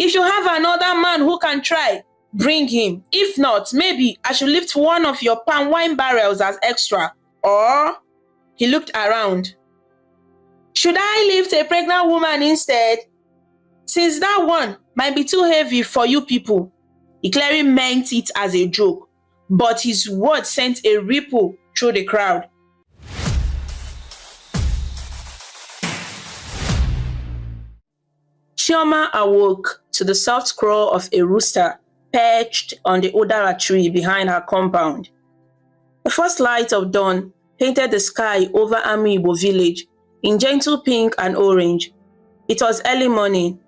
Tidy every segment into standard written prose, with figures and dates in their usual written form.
If you have another man who can try, bring him. If not, maybe I should lift one of your palm wine barrels as extra. Or, he looked around. Should I lift a pregnant woman instead? Since that one might be too heavy for you people. He clearly meant it as a joke, but his words sent a ripple through the crowd. Chioma awoke to the soft crow of a rooster perched on the udara tree behind her compound. The first light of dawn painted the sky over Amiibo village in gentle pink and orange. It was early morning,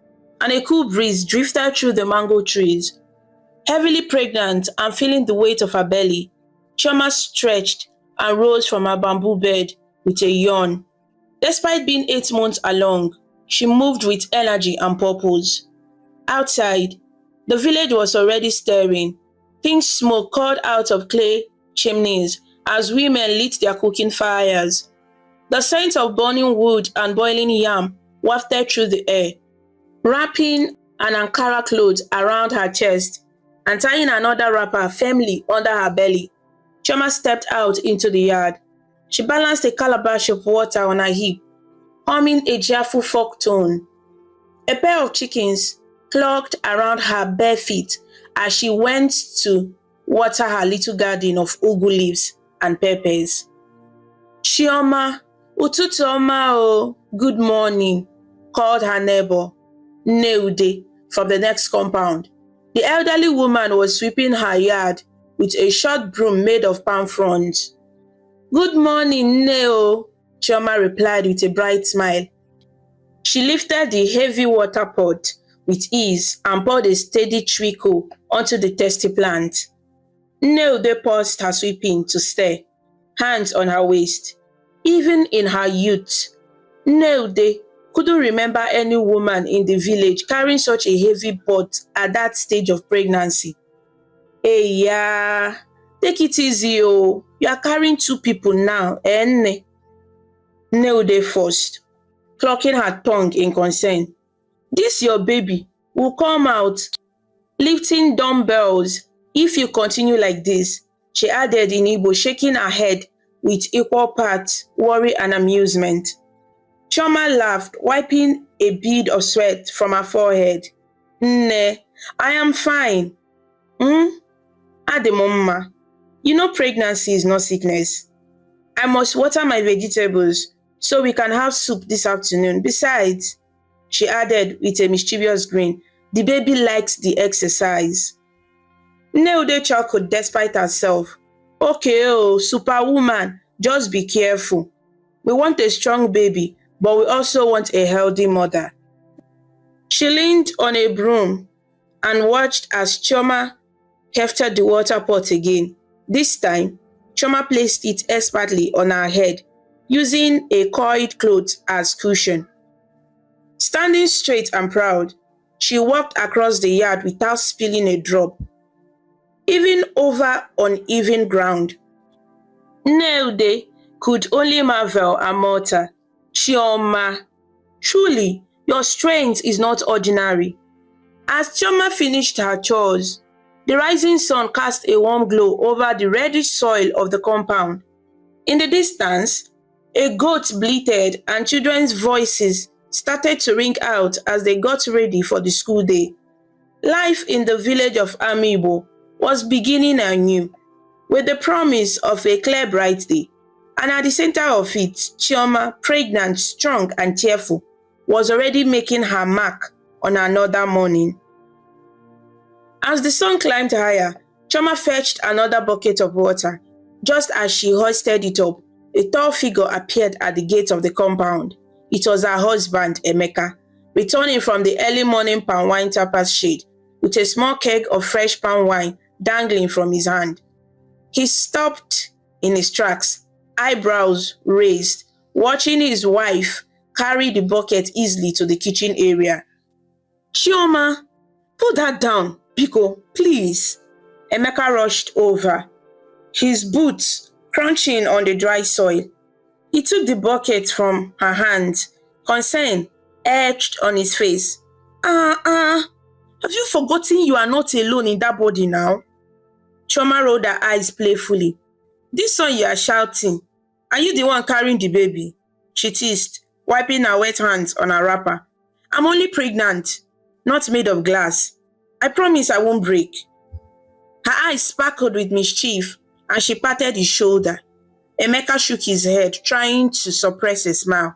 and a cool breeze drifted through the mango trees. Heavily pregnant and feeling the weight of her belly, Chioma stretched and rose from her bamboo bed with a yawn. Despite being 8 months along, she moved with energy and purpose. Outside, the village was already stirring. Pink smoke poured out of clay chimneys as women lit their cooking fires. The scent of burning wood and boiling yam wafted through the air. Wrapping an Ankara cloth around her chest and tying another wrapper firmly under her belly, Chioma stepped out into the yard. She balanced a calabash of water on her hip, humming a cheerful folk tune. A pair of chickens clucked around her bare feet as she went to water her little garden of ugu leaves and peppers. Chioma, ututu ọma o, good morning, called her neighbor, Neude, from the next compound. The elderly woman was sweeping her yard with a short broom made of palm fronds. Good morning, Neo, Chioma replied with a bright smile. She lifted the heavy water pot with ease and poured a steady trickle onto the thirsty plant. Neude paused her sweeping to stare, hands on her waist. Even in her youth, Neude couldn't remember any woman in the village carrying such a heavy pot at that stage of pregnancy. Hey, yeah, take it easy, oh. You are carrying 2 people now, eh? Neude first, clucking her tongue in concern. This your baby will come out lifting dumbbells if you continue like this, she added in Igbo, shaking her head with equal parts worry and amusement. Chioma laughed, wiping a bead of sweat from her forehead. Nne, I am fine. Ademomma, you know pregnancy is not sickness. I must water my vegetables so we can have soup this afternoon. Besides, she added with a mischievous grin, the baby likes the exercise. Neude chuckled despite herself. Okay, oh, superwoman, just be careful. We want a strong baby, but we also want a healthy mother. She leaned on a broom and watched as Chioma hefted the water pot again. This time, Chioma placed it expertly on her head, using a coiled cloth as cushion. Standing straight and proud, she walked across the yard without spilling a drop, even over uneven ground. Neude could only marvel and mutter, Chioma, truly, your strength is not ordinary. As Chioma finished her chores, the rising sun cast a warm glow over the reddish soil of the compound. In the distance, a goat bleated and children's voices started to ring out as they got ready for the school day. Life in the village of Amiibo was beginning anew, with the promise of a clear bright day. And at the center of it, Chioma, pregnant, strong, and cheerful, was already making her mark on another morning. As the sun climbed higher, Chioma fetched another bucket of water. Just as she hoisted it up, a tall figure appeared at the gate of the compound. It was her husband, Emeka, returning from the early morning palm wine tappers shade, with a small keg of fresh palm wine dangling from his hand. He stopped in his tracks, eyebrows raised, watching his wife carry the bucket easily to the kitchen area. Chioma, put that down, Biko, please. Emeka rushed over, his boots crunching on the dry soil. He took the bucket from her hands, concern etched on his face. forgotten you are not alone in that body now? Chioma rolled her eyes playfully. This one you are shouting. Are you the one carrying the baby? She teased, wiping her wet hands on her wrapper. I'm only pregnant, not made of glass. I promise I won't break. Her eyes sparkled with mischief, and she patted his shoulder. Emeka shook his head, trying to suppress a smile.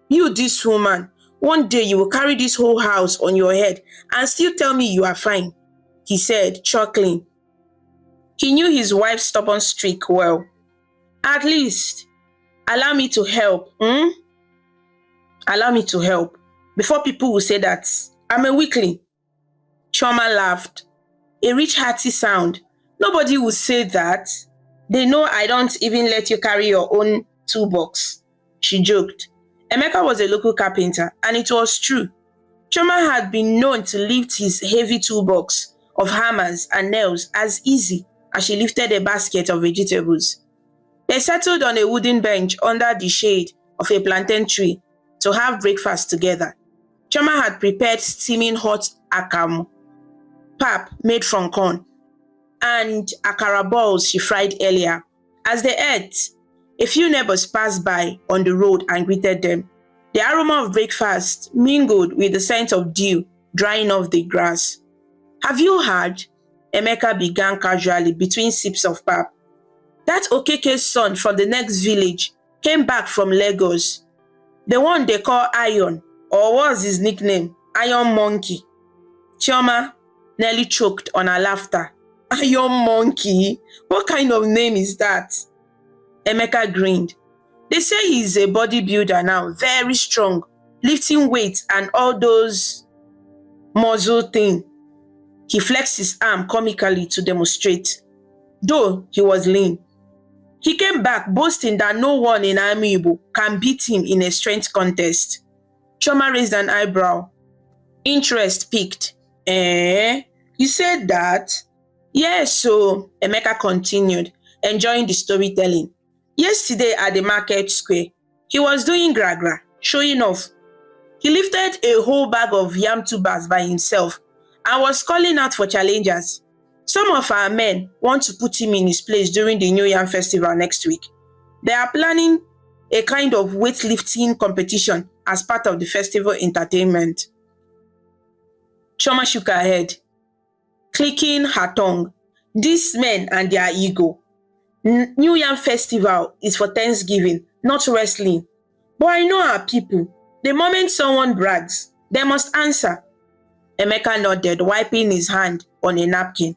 You, this woman, one day you will carry this whole house on your head and still tell me you are fine, he said, chuckling. He knew his wife's stubborn streak well. At least, allow me to help, Allow me to help, before people will say that I'm a weakling. Chioma laughed. A rich, hearty sound. Nobody will say that. They know I don't even let you carry your own toolbox, she joked. Emeka was a local carpenter, and it was true. Chioma had been known to lift his heavy toolbox of hammers and nails as easy as she lifted a basket of vegetables. They settled on a wooden bench under the shade of a plantain tree to have breakfast together. Chioma had prepared steaming hot akamu, pap made from corn, and akara balls she fried earlier. As they ate, a few neighbors passed by on the road and greeted them. The aroma of breakfast mingled with the scent of dew drying off the grass. Have you heard? Emeka began casually between sips of pap. That Okeke's son from the next village came back from Lagos. The one they call Iron, or was his nickname, Iron Monkey. Chioma nearly choked on her laughter. Iron Monkey? What kind of name is that? Emeka grinned. They say he's a bodybuilder now, very strong, lifting weights and all those muscle thing. He flexed his arm comically to demonstrate, though he was lean. He came back boasting that no one in Amiibo can beat him in a strength contest. Chioma raised an eyebrow. Interest piqued. You said that? Yes, so Emeka continued, enjoying the storytelling. Yesterday at the market square, he was doing gra-gra, showing off. He lifted a whole bag of yam tubers by himself and was calling out for challengers. Some of our men want to put him in his place during the New Yam Festival next week. They are planning a kind of weightlifting competition as part of the festival entertainment. Chioma shook her head, clicking her tongue. These men and their ego. New Yam Festival is for Thanksgiving, not wrestling. But I know our people. The moment someone brags, they must answer. Emeka nodded, wiping his hand on a napkin.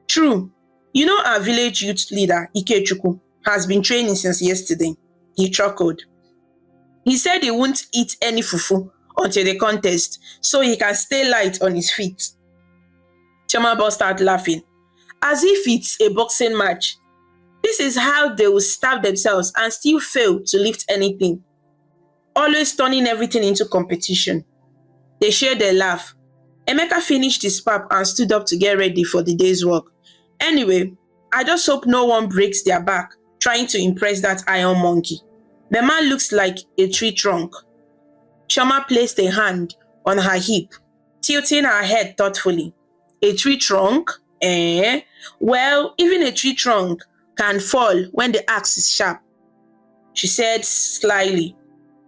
True. You know our village youth leader, Ikechukwu, has been training since yesterday. He chuckled. He said he won't eat any fufu until the contest, so he can stay light on his feet. Chioma burst out laughing, as if it's a boxing match. This is how they will starve themselves and still fail to lift anything. Always turning everything into competition. They shared a laugh. Emeka finished his pap and stood up to get ready for the day's work. Anyway, I just hope no one breaks their back trying to impress that Iron Monkey. The man looks like a tree trunk. Chioma placed a hand on her hip, tilting her head thoughtfully. A tree trunk? Well, even a tree trunk can fall when the axe is sharp, she said slyly.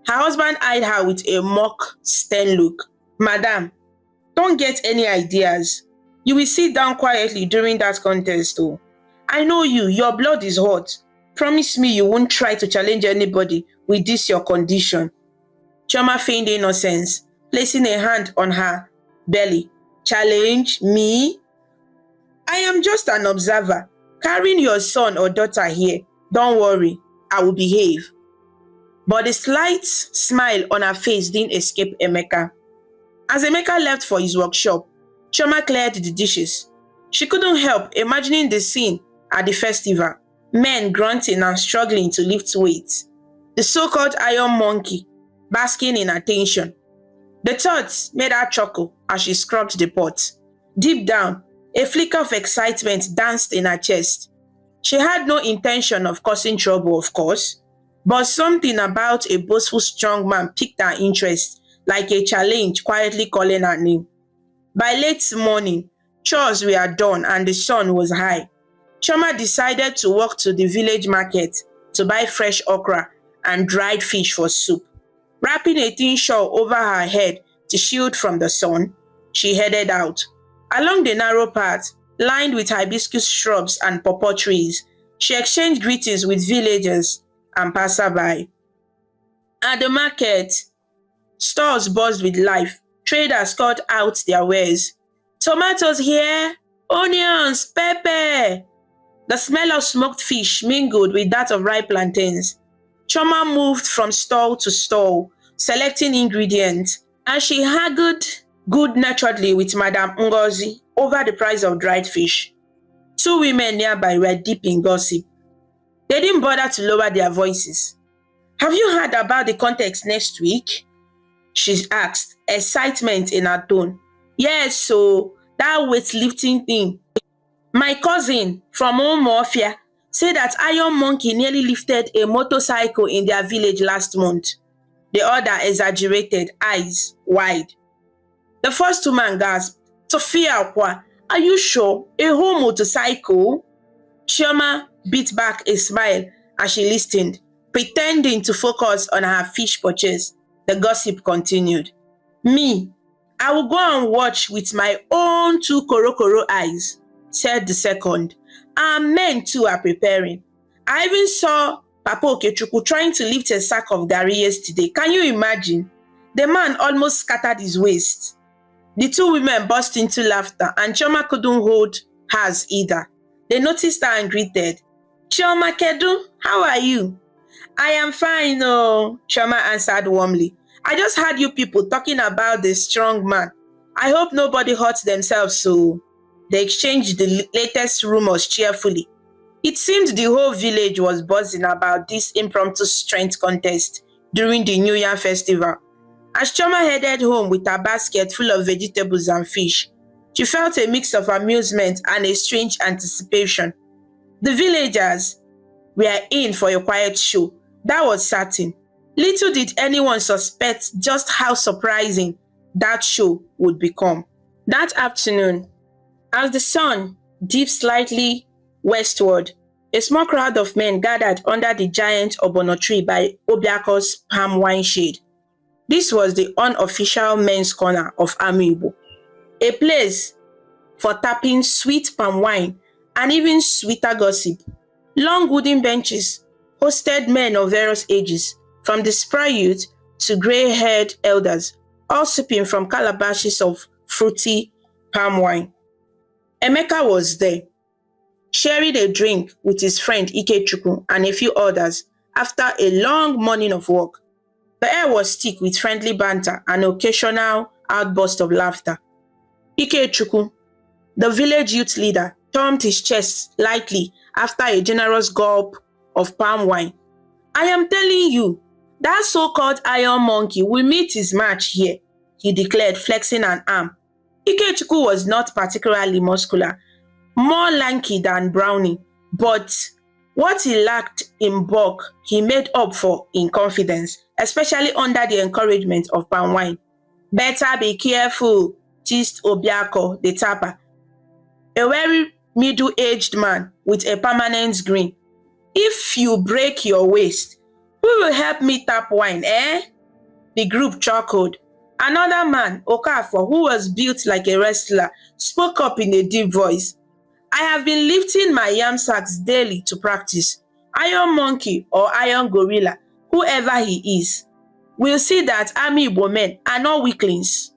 Her husband eyed her with a mock, stern look. Madam, don't get any ideas. You will sit down quietly during that contest, oh. I know you, your blood is hot. Promise me you won't try to challenge anybody with this your condition. Chioma feigned innocence, placing a hand on her belly. Challenge me? I am just an observer, carrying your son or daughter here. Don't worry, I will behave. But the slight smile on her face didn't escape Emeka. As Emeka left for his workshop, Chioma cleared the dishes. She couldn't help imagining the scene at the festival, men grunting and struggling to lift weights. The so-called Iron Monkey basking in attention. The thought made her chuckle as she scrubbed the pot. Deep down, a flicker of excitement danced in her chest. She had no intention of causing trouble, of course, but something about a boastful strong man piqued her interest, like a challenge quietly calling her name. By late morning, chores were done and the sun was high. Chioma decided to walk to the village market to buy fresh okra and dried fish for soup. Wrapping a thin shawl over her head to shield from the sun, she headed out. Along the narrow path, lined with hibiscus shrubs and pawpaw trees, she exchanged greetings with villagers and passerby. At the market, stores buzzed with life. Traders called out their wares. Tomatoes here, onions, pepper. The smell of smoked fish mingled with that of ripe plantains. Chioma moved from stall to stall, selecting ingredients, and she haggled good-naturedly with Madame Ngozi over the price of dried fish. Two women nearby were deep in gossip. They didn't bother to lower their voices. Have you heard about the context next week? She asked, excitement in her tone. Yes, so that weightlifting thing. My cousin from Omofia said that Iron Monkey nearly lifted a motorcycle in their village last month. The other exaggerated, eyes wide. The first woman gasped, Sophia Akwa, are you sure? A whole motorcycle? Chioma beat back a smile as she listened, pretending to focus on her fish purchase. The gossip continued. Me, I will go and watch with my own two korokoro eyes, said the second. And men too are preparing. I even saw Papa Okechukwu trying to lift a sack of garri yesterday. Can you imagine? The man almost scattered his waist. The two women burst into laughter and Chioma couldn't hold hers either. They noticed her and greeted. Chioma Kedu, how are you? I am fine, oh, Chioma answered warmly. I just heard you people talking about the strong man. I hope nobody hurts themselves, so they exchanged the latest rumors cheerfully. It seemed the whole village was buzzing about this impromptu strength contest during the New Year festival. As Chioma headed home with her basket full of vegetables and fish, she felt a mix of amusement and a strange anticipation. The villagers were in for a quiet show, that was certain. Little did anyone suspect just how surprising that show would become. That afternoon, as the sun dipped slightly westward, a small crowd of men gathered under the giant obono tree by Obiako's palm wine shade. This was the unofficial men's corner of Amiibo, a place for tapping sweet palm wine and even sweeter gossip. Long wooden benches hosted men of various ages, from the spry youth to grey-haired elders, all sipping from calabashes of fruity palm wine. Emeka was there, sharing a drink with his friend Ikechukwu and a few others after a long morning of work. The air was thick with friendly banter and occasional outbursts of laughter. Ikechukwu, the village youth leader, thumped his chest lightly after a generous gulp of palm wine. I am telling you, that so-called Iron Monkey will meet his match here, he declared, flexing an arm. Ikechukwu was not particularly muscular, more lanky than Brownie, but what he lacked in bulk, he made up for in confidence, especially under the encouragement of palm wine. Better be careful, teased Obiako, the tapper, a very middle-aged man with a permanent grin. If you break your waist, who will help me tap wine, eh? The group chuckled. Another man, Okafor, who was built like a wrestler, spoke up in a deep voice. I have been lifting my yam sacks daily to practice. Iron Monkey or Iron Gorilla, whoever he is, will see that Amiibo men are not weaklings.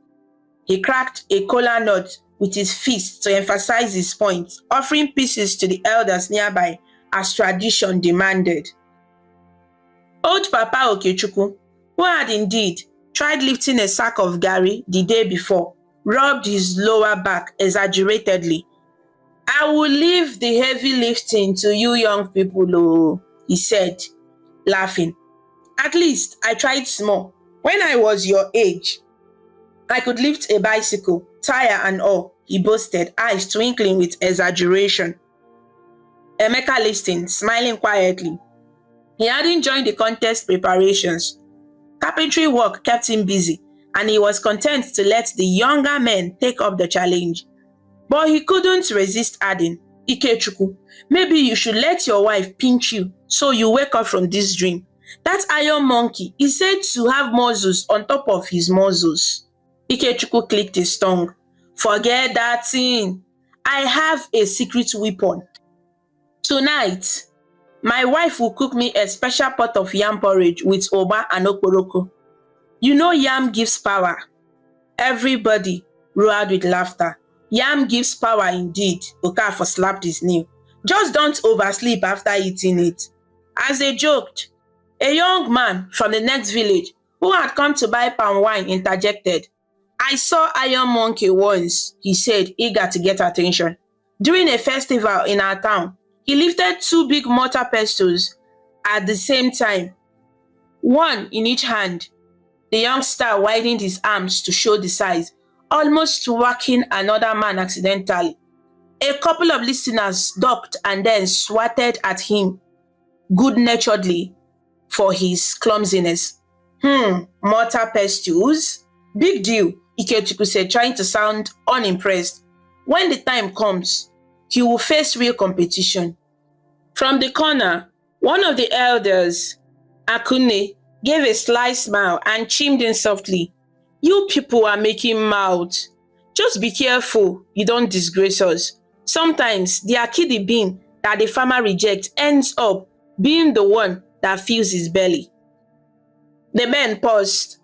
He cracked a kola nut with his fist to emphasize his point, offering pieces to the elders nearby as tradition demanded. Old Papa Okechukwu, who had indeed tried lifting a sack of garri the day before, rubbed his lower back exaggeratedly. I will leave the heavy lifting to you young people, oh, he said, laughing. At least I tried small. When I was your age, I could lift a bicycle, tire and all, he boasted, eyes twinkling with exaggeration. Emeka listened, smiling quietly. He hadn't joined the contest preparations. Carpentry work kept him busy, and he was content to let the younger men take up the challenge. But he couldn't resist adding, Ikechukwu, maybe you should let your wife pinch you so you wake up from this dream. That iron monkey is said to have muscles on top of his muscles. Ikechukwu clicked his tongue. Forget that thing. I have a secret weapon. Tonight, my wife will cook me a special pot of yam porridge with oba and okporoko. You know yam gives power. Everybody roared with laughter. Yam gives power indeed, Okafor slapped his knee. Just don't oversleep after eating it. As they joked, a young man from the next village who had come to buy palm wine interjected. I saw Iron Monkey once, he said, eager to get attention. During a festival in our town, he lifted 2 big mortar pestles at the same time, one in each hand. The young star widened his arms to show the size, almost whacking another man accidentally. A couple of listeners ducked and then swatted at him good-naturedly for his clumsiness. Mortar pestles? Big deal, Ikechukwu said, trying to sound unimpressed. When the time comes, he will face real competition. From the corner, one of the elders, Akune, gave a sly smile and chimed in softly. You people are making mouths. Just be careful you don't disgrace us. Sometimes the akidi bean that the farmer rejects ends up being the one that fills his belly. The men paused,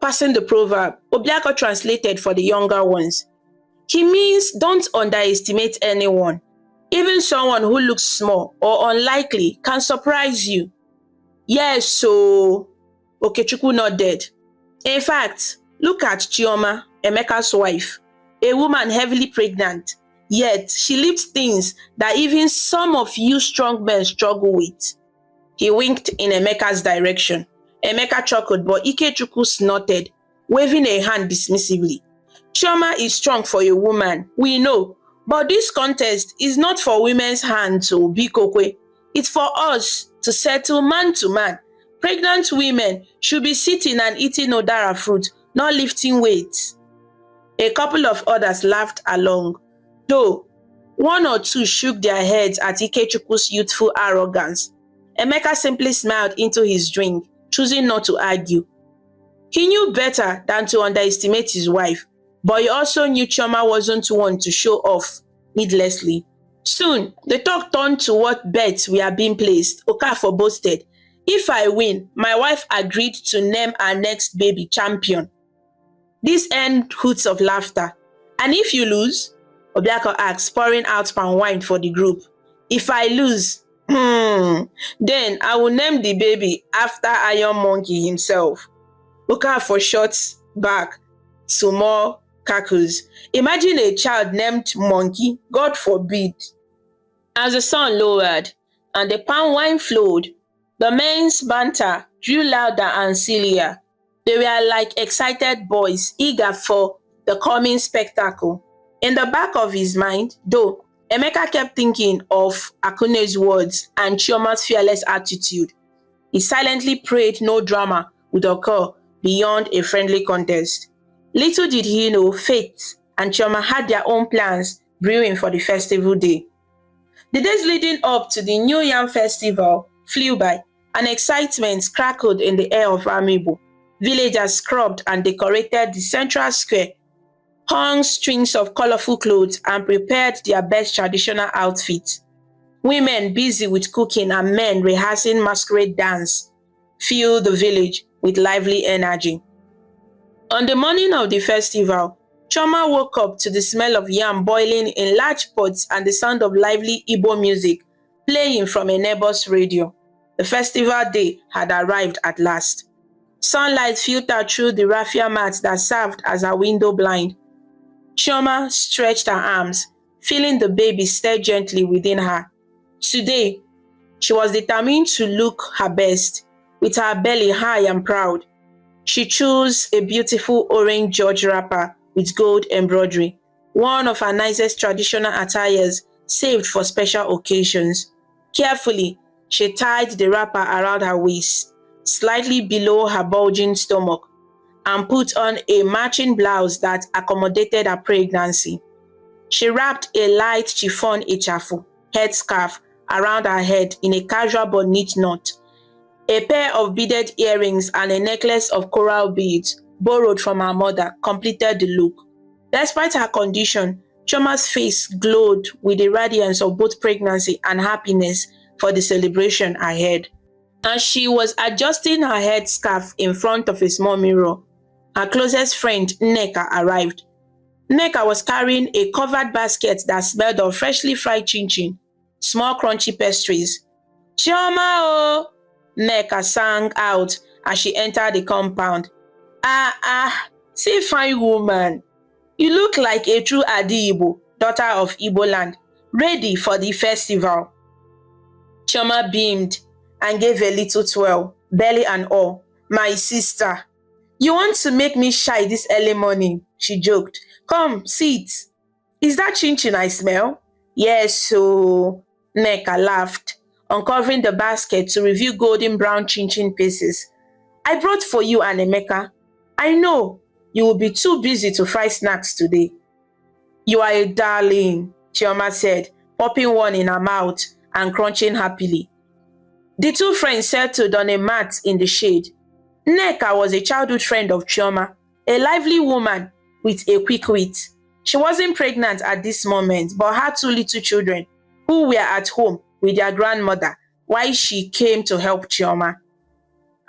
passing the proverb. Obiako translated for the younger ones. He means don't underestimate anyone. Even someone who looks small or unlikely can surprise you. Yes, so Okechukwu nodded. In fact, look at Chioma, Emeka's wife, a woman heavily pregnant, yet she lives things that even some of you strong men struggle with. He winked in Emeka's direction. Emeka chuckled, but Ikechukwu snorted, waving a hand dismissively. Chioma is strong for a woman, we know, but this contest is not for women's hands to be kokwe. It's for us to settle man to man. Pregnant women should be sitting and eating odara fruit, not lifting weights. A couple of others laughed along, though one or two shook their heads at Ikechukwu's youthful arrogance. Emeka simply smiled into his drink, choosing not to argue. He knew better than to underestimate his wife, but he also knew Chioma wasn't one to show off needlessly. Soon, the talk turned to what bets were being placed. Okafor boasted, if I win, my wife agreed to name our next baby champion. This earned hoots of laughter. And if you lose? Obiako asked, pouring out palm wine for the group. If I lose, then I will name the baby after Iron Monkey himself. Okafor shot back to more cackles. Imagine a child named Monkey, God forbid. As the sun lowered and the palm wine flowed, the men's banter grew louder and sillier. They were like excited boys, eager for the coming spectacle. In the back of his mind, though, Emeka kept thinking of Akune's words and Chioma's fearless attitude. He silently prayed no drama would occur beyond a friendly contest. Little did he know, Faith and Chioma had their own plans brewing for the festival day. The days leading up to the New Yam Festival flew by, and excitement crackled in the air of Amiibo. Villagers scrubbed and decorated the central square, hung strings of colorful clothes, and prepared their best traditional outfits. Women busy with cooking and men rehearsing masquerade dance filled the village with lively energy. On the morning of the festival, Chioma woke up to the smell of yam boiling in large pots and the sound of lively Igbo music playing from a neighbor's radio. The festival day had arrived at last. Sunlight filtered through the raffia mat that served as a window blind. Chioma stretched her arms, feeling the baby stir gently within her. Today, she was determined to look her best, with her belly high and proud. She chose a beautiful orange George wrapper with gold embroidery, one of her nicest traditional attires saved for special occasions. Carefully, she tied the wrapper around her waist, slightly below her bulging stomach, and put on a matching blouse that accommodated her pregnancy. She wrapped a light chiffon ichafu headscarf around her head in a casual but neat knot. A pair of beaded earrings and a necklace of coral beads, borrowed from her mother, completed the look. Despite her condition, Chioma's face glowed with the radiance of both pregnancy and happiness for the celebration ahead. As she was adjusting her headscarf in front of a small mirror, her closest friend, Nneka, arrived. Nneka was carrying a covered basket that smelled of freshly fried chin-chin, small crunchy pastries. "Chioma oh!" Nneka sang out as she entered the compound. See fine woman. You look like a true Adi Igbo, daughter of Igbo land, ready for the festival." Chioma beamed and gave a little twirl, belly and all. "My sister, you want to make me shy this early morning," she joked. "Come, sit. Is that chin-chin I smell?" "Yes, so," Nneka laughed, uncovering the basket to reveal golden brown chin-chin pieces. "I brought for you and Emeka. I know you will be too busy to fry snacks today." "You are a darling," Chioma said, popping one in her mouth and crunching happily. The two friends settled on a mat in the shade. Nneka was a childhood friend of Chioma, a lively woman with a quick wit. She wasn't pregnant at this moment, but had two little children who were at home with their grandmother while she came to help Chioma.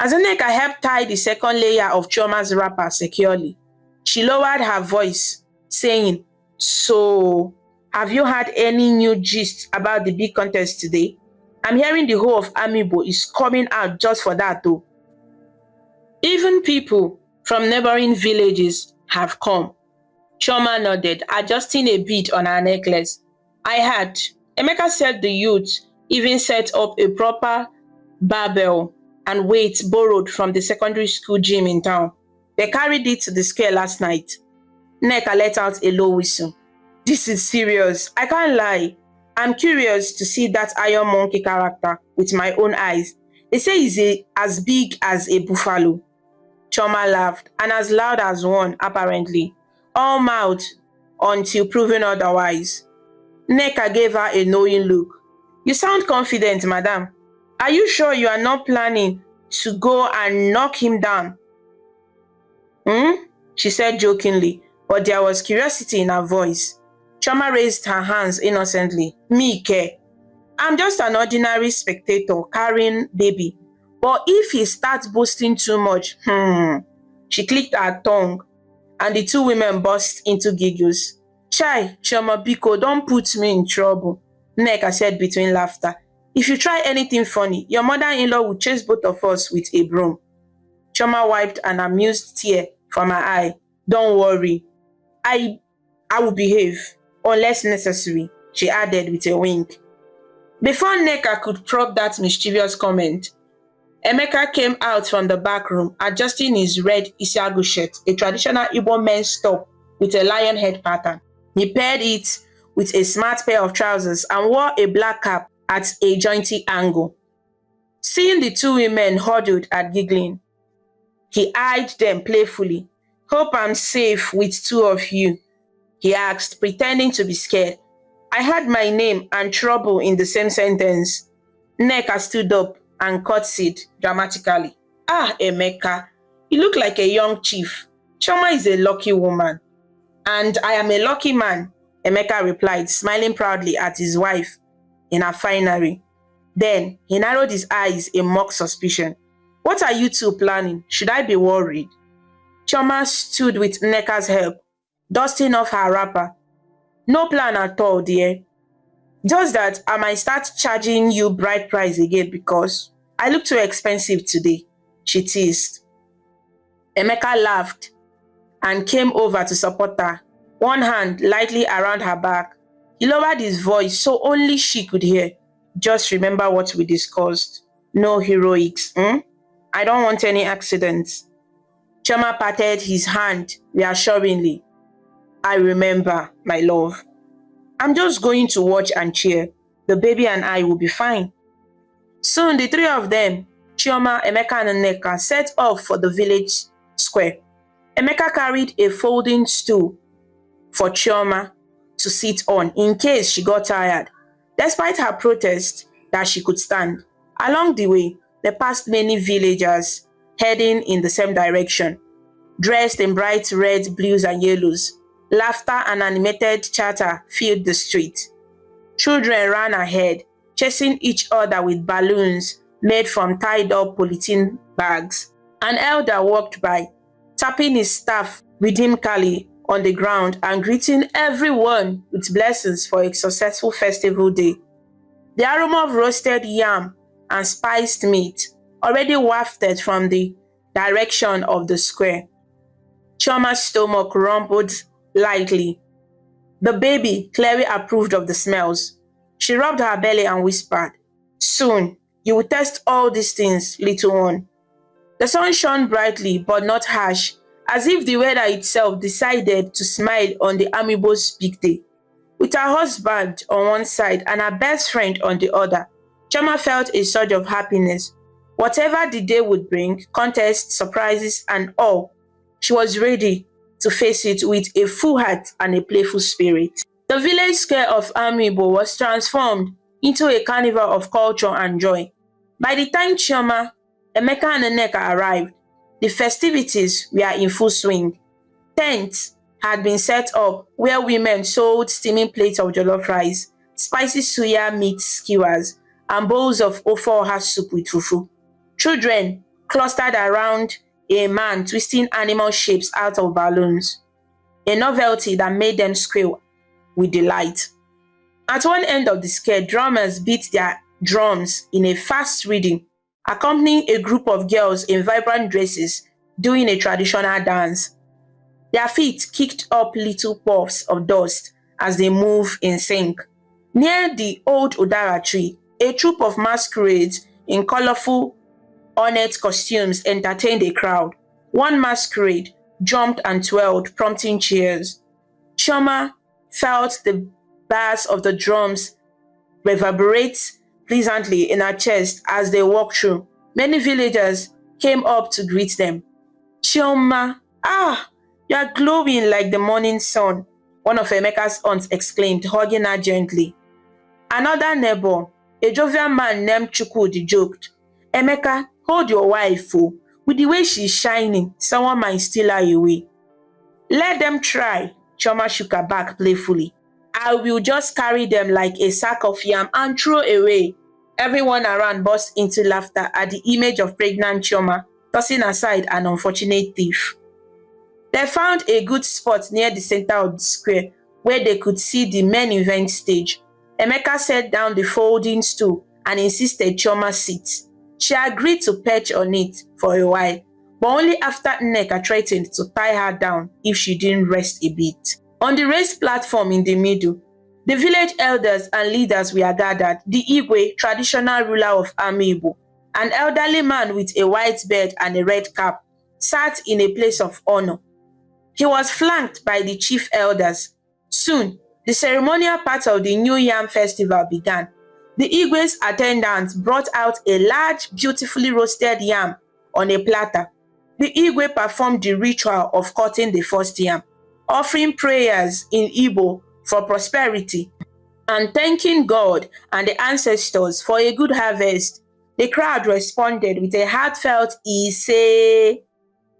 As Nneka helped tie the second layer of Chioma's wrapper securely, she lowered her voice, saying, "So, have you had any new gist about the big contest today? I'm hearing the whole of Amiibo is coming out just for that though." "Even people from neighboring villages have come." Chioma nodded, adjusting a bead on her necklace. "I had." Emeka said the youth even set up a proper barbell and weights borrowed from the secondary school gym in town. They carried it to the square last night. Nneka let out a low whistle. "This is serious. I can't lie. I'm curious to see that Iron Monkey character with my own eyes. They say he's as big as a buffalo." Chioma laughed, and as loud as one, apparently, all mouth until proven otherwise. Nneka gave her a knowing look. "You sound confident, madam. Are you sure you are not planning to go and knock him down?" She said jokingly, but there was curiosity in her voice. Chioma raised her hands innocently. "Me care. I'm just an ordinary spectator carrying baby. But if he starts boasting too much, She clicked her tongue, and the two women burst into giggles. "Chai, Chioma Biko, don't put me in trouble," Nneka said between laughter. "If you try anything funny, your mother-in-law will chase both of us with a broom." Chioma wiped an amused tear from her eye. "Don't worry. I will behave, unless necessary," she added with a wink. Before Nneka could probe that mischievous comment, Emeka came out from the back room, adjusting his red isiagu shirt, a traditional Igbo men's top with a lion head pattern. He paired it with a smart pair of trousers and wore a black cap at a jointy angle. Seeing the two women huddled and giggling, he eyed them playfully. "Hope I'm safe with two of you," he asked, pretending to be scared. "I had my name and trouble in the same sentence." Nneka stood up and curtsied dramatically. "Ah, Emeka, you look like a young chief. Chioma is a lucky woman." "And I am a lucky man," Emeka replied, smiling proudly at his wife in her finery. Then he narrowed his eyes in mock suspicion. "What are you two planning? Should I be worried?" Chioma stood with Nneka's help, dusting off her wrapper. "No plan at all, dear. Just that I might start charging you bride price again because I look too expensive today," she teased. Emeka laughed and came over to support her, one hand lightly around her back. He lowered his voice so only she could hear. "Just remember what we discussed. No heroics, I don't want any accidents." Chioma patted his hand reassuringly. "I remember, my love. I'm just going to watch and cheer. The baby and I will be fine." Soon the three of them, Chioma, Emeka and Nneka, set off for the village square. Emeka carried a folding stool for Chioma to sit on in case she got tired, despite her protest that she could stand. Along the way, they passed many villagers heading in the same direction, dressed in bright reds, blues, and yellows. Laughter and animated chatter filled the street. Children ran ahead, chasing each other with balloons made from tied-up polythene bags. An elder walked by, tapping his staff rhythmically on the ground and greeting everyone with blessings for a successful festival day. The aroma of roasted yam and spiced meat already wafted from the direction of the square. Chioma's stomach rumbled lightly. The baby clearly approved of the smells. She rubbed her belly and whispered, "Soon, you will taste all these things, little one." The sun shone brightly but not harsh, as if the weather itself decided to smile on the Amiibo's big day. With her husband on one side and her best friend on the other, Chioma felt a surge of happiness. Whatever the day would bring, contests, surprises, and all, she was ready to face it with a full heart and a playful spirit. The village square of Amiibo was transformed into a carnival of culture and joy. By the time Chioma, Emeka, and Nneka arrived, the festivities were in full swing. Tents had been set up where women sold steaming plates of jollof rice, spicy suya meat skewers, and bowls of ofe oha soup with fufu. Children clustered around a man twisting animal shapes out of balloons, a novelty that made them squeal with delight. At one end of the square, drummers beat their drums in a fast rhythm, accompanying a group of girls in vibrant dresses doing a traditional dance. Their feet kicked up little puffs of dust as they moved in sync. Near the old Udara tree, a troupe of masquerades in colorful ornate costumes entertained a crowd. One masquerade jumped and twirled, prompting cheers. Chioma felt the bass of the drums reverberate pleasantly in her chest as they walked through. Many villagers came up to greet them. "Chioma, you are glowing like the morning sun," one of Emeka's aunts exclaimed, hugging her gently. Another neighbor, a jovial man named Chukwudi, joked, "Emeka, hold your wife, oh. With the way she's shining, someone might steal her away." "Let them try," Chioma shook her back playfully. "I will just carry them like a sack of yam and throw away." Everyone around burst into laughter at the image of pregnant Chioma, tossing aside an unfortunate thief. They found a good spot near the center of the square where they could see the main event stage. Emeka set down the folding stool and insisted Chioma sit. She agreed to perch on it for a while, but only after Nneka threatened to tie her down if she didn't rest a bit. On the raised platform in the middle, the village elders and leaders were gathered. The Igwe, traditional ruler of Amiibo, an elderly man with a white beard and a red cap, sat in a place of honor. He was flanked by the chief elders. Soon, the ceremonial part of the New Yam Festival began. The Igwe's attendants brought out a large, beautifully roasted yam on a platter. The Igwe performed the ritual of cutting the first yam, offering prayers in Igbo for prosperity and thanking God and the ancestors for a good harvest. The crowd responded with a heartfelt "Ise,"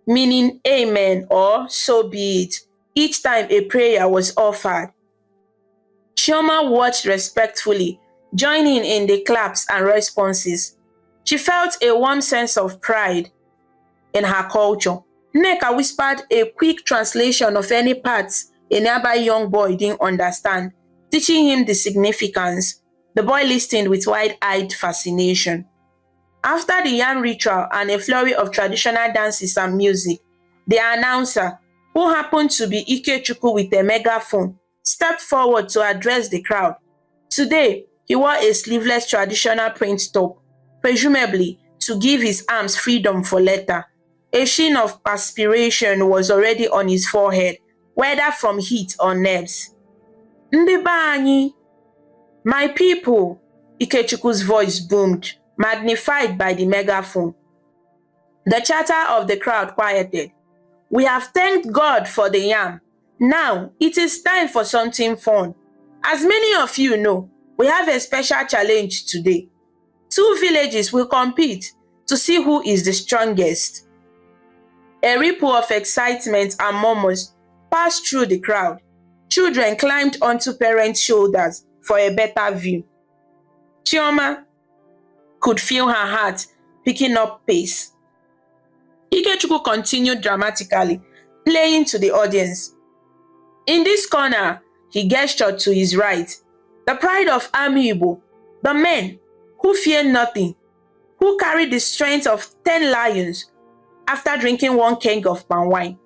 meaning amen or so be it, each time a prayer was offered. Chioma watched respectfully, joining in the claps and responses. She felt a warm sense of pride in her culture. Nneka whispered a quick translation of any parts a nearby young boy didn't understand, teaching him the significance. The boy listened with wide-eyed fascination. After the yam ritual and a flurry of traditional dances and music, the announcer, who happened to be Ikechukwu with a megaphone, stepped forward to address the crowd. Today, he wore a sleeveless traditional print top, presumably to give his arms freedom for later. A sheen of perspiration was already on his forehead, whether from heat or nerves. "Ndị be anyị," "My people," Ikechukwu's voice boomed, magnified by the megaphone. The chatter of the crowd quieted. We have thanked God for the yam. Now it is time for something fun. As many of you know, we have a special challenge today. 2 villages will compete to see who is the strongest. A ripple of excitement and murmurs passed through the crowd. Children climbed onto parents' shoulders for a better view. Chioma could feel her heart picking up pace. Ikechukwu continued dramatically, playing to the audience. In this corner, he gestured to his right. The pride of Ami Igbo, the men who fear nothing, who carry the strength of 10 lions after drinking 1 keg of palm wine.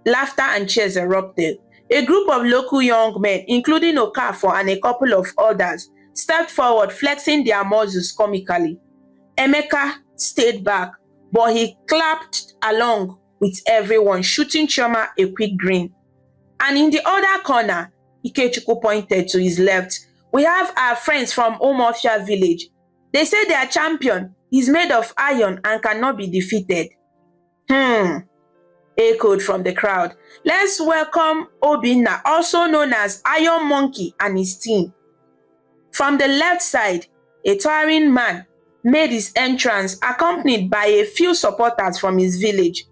Laughter and cheers erupted. A group of local young men, including Okafor and a couple of others, stepped forward, flexing their muscles comically. Emeka stayed back, but he clapped along with everyone, shooting Chioma a quick grin. And in the other corner, Ikechukwu pointed to his left. We have our friends from Umuofia village. They say their champion is made of iron and cannot be defeated. Echoed from the crowd. Let's welcome Obinna, also known as Iron Monkey, and his team. From the left side, a towering man made his entrance, accompanied by a few supporters from his village.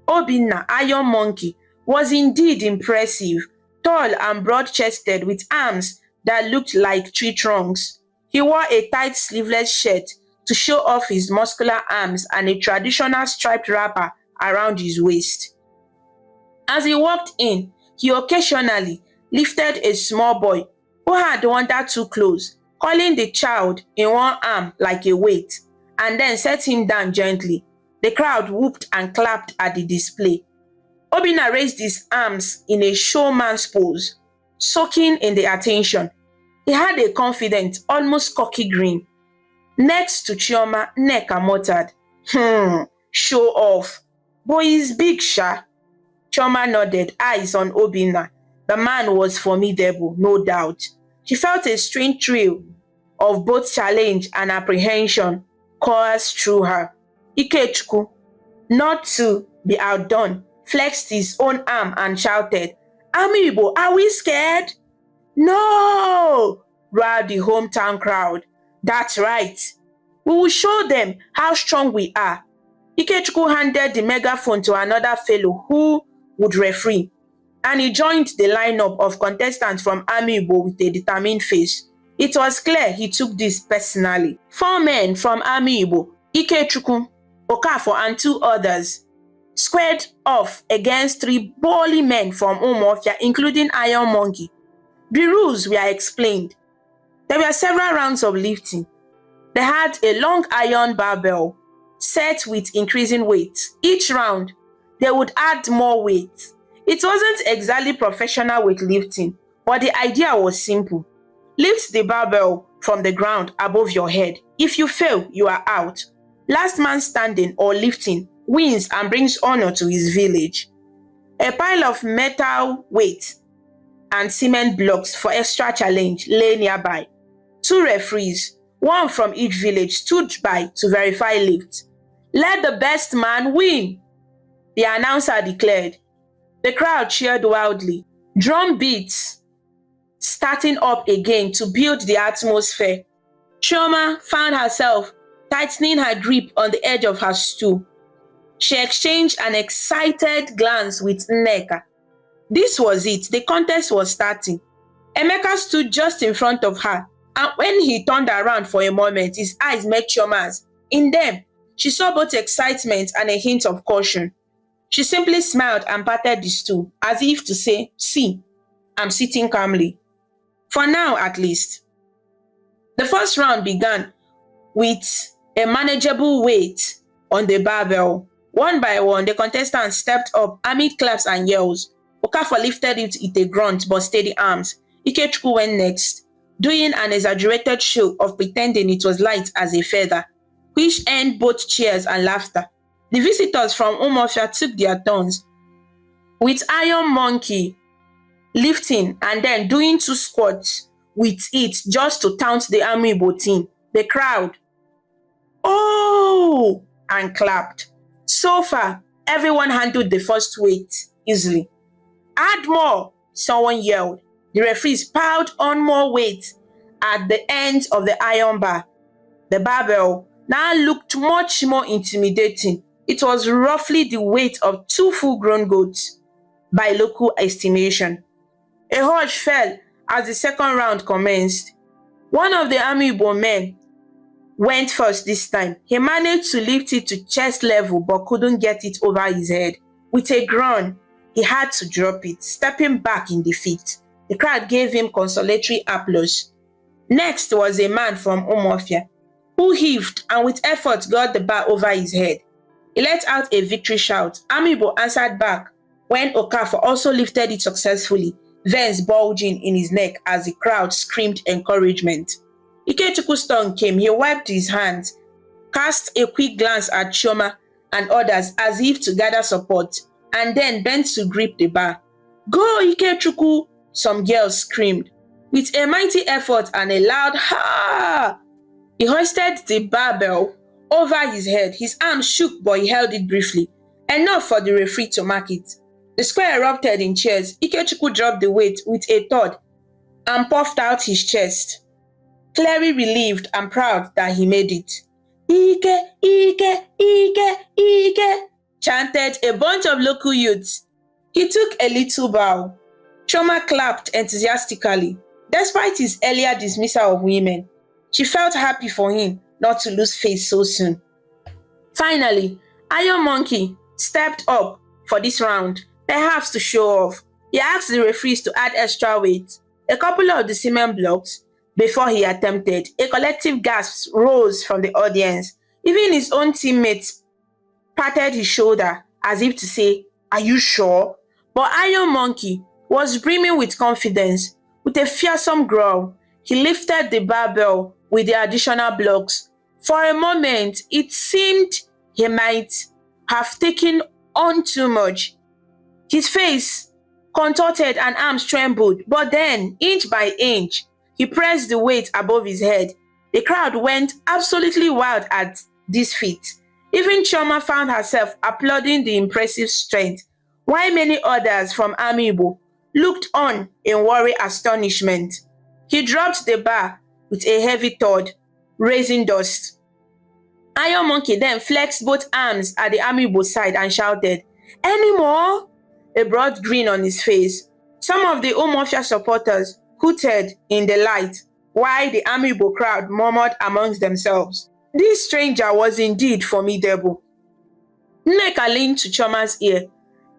Obinna, Iron Monkey, was indeed impressive, tall and broad-chested with arms that looked like tree trunks. He wore a tight sleeveless shirt to show off his muscular arms and a traditional striped wrapper around his waist. As he walked in, he occasionally lifted a small boy who had wandered too close, calling the child in one arm like a weight, and then set him down gently. The crowd whooped and clapped at the display. Obinna raised his arms in a showman's pose, soaking in the attention. He had a confident, almost cocky grin. Next to Chioma, Nneka muttered, show off. Boy is big, sha. Chioma nodded, eyes on Obinna. The man was formidable, no doubt. She felt a strange thrill of both challenge and apprehension course through her. Ikechukwu, not to be outdone, flexed his own arm and shouted, Ami Igbo, are we scared? No! Roared the hometown crowd. That's right. We will show them how strong we are. Ikechukwu handed the megaphone to another fellow who would referee, and he joined the lineup of contestants from Ami Igbo with a determined face. It was clear he took this personally. 4 men from Ami Igbo, Ikechukwu, Okafor, and 2 others, squared off against 3 burly men from Umuofia, including Iron Monkey. The rules were explained. There were several rounds of lifting. They had a long iron barbell set with increasing weight. Each round, they would add more weight. It wasn't exactly professional weightlifting, but the idea was simple. Lift the barbell from the ground above your head. If you fail, you are out. Last man standing or lifting wins and brings honor to his village. A pile of metal weight and cement blocks for extra challenge lay nearby. 2 referees, one from each village, stood by to verify lift. Let the best man win, the announcer declared. The crowd cheered wildly. Drum beats starting up again to build the atmosphere. Chioma found herself tightening her grip on the edge of her stool. She exchanged an excited glance with Nneka. This was it. The contest was starting. Emeka stood just in front of her, and when he turned around for a moment, his eyes met Chioma's. In them, she saw both excitement and a hint of caution. She simply smiled and patted the stool, as if to say, see, I'm sitting calmly. For now, at least. The first round began with a manageable weight on the barbell. One by one, the contestants stepped up amid claps and yells. Okafor lifted it with a grunt but steady arms. Ikechukwu went next, doing an exaggerated show of pretending it was light as a feather, which earned both cheers and laughter. The visitors from Umuofia took their turns, with Iron Monkey lifting and then doing 2 squats with it just to taunt the Ami Igbo team. The crowd, oh, and clapped. So far, Everyone handled the first weight easily. Add more, someone yelled. The referees piled on more weight at the ends of the iron bar. The barbell now looked much more intimidating. It was roughly the weight of 2 full-grown goats by local estimation. A hush fell as the second round commenced. One of the Amiibo men went first this time. He managed to lift it to chest level but couldn't get it over his head. With a groan, he had to drop it, stepping back in defeat. The crowd gave him consolatory applause. Next was a man from Umuofia, who heaved and with effort got the bar over his head. He let out a victory shout. Amiibo answered back when Okafor also lifted it successfully, veins bulging in his neck as the crowd screamed encouragement. Ikechukwu's turn came. He wiped his hands, cast a quick glance at Chioma and others as if to gather support, and then bent to grip the bar. "Go, Ikechukwu!" some girls screamed. With a mighty effort and a loud "Ha!" he hoisted the barbell over his head. His arms shook, but he held it briefly, enough for the referee to mark it. The square erupted in cheers. Ikechukwu dropped the weight with a thud and puffed out his chest, clearly relieved and proud that he made it. "Ike, Ike, Ike, Ike," chanted a bunch of local youths. He took a little bow. Chioma clapped enthusiastically. Despite his earlier dismissal of women, she felt happy for him not to lose face so soon. Finally, Iron Monkey stepped up for this round, perhaps to show off. He asked the referees to add extra weight, a couple of the cement blocks, before he attempted. A collective gasp rose from the audience. Even his own teammates patted his shoulder as if to say, "Are you sure?" But Iron Monkey was brimming with confidence. With a fearsome growl, he lifted the barbell with the additional blocks. For a moment, it seemed he might have taken on too much. His face contorted and arms trembled, but then, inch by inch, he pressed the weight above his head. The crowd went absolutely wild at this feat. Even Chioma found herself applauding the impressive strength, while many others from Amiibo looked on in worried astonishment. He dropped the bar with a heavy thud, raising dust. Iron Monkey then flexed both arms at the Amiibo side and shouted, "Any more?" A broad grin on his face. Some of the Umuofia supporters hooted in delight, while the Amiibo crowd murmured amongst themselves. This stranger was indeed formidable. Nneka leaned to Chioma's ear.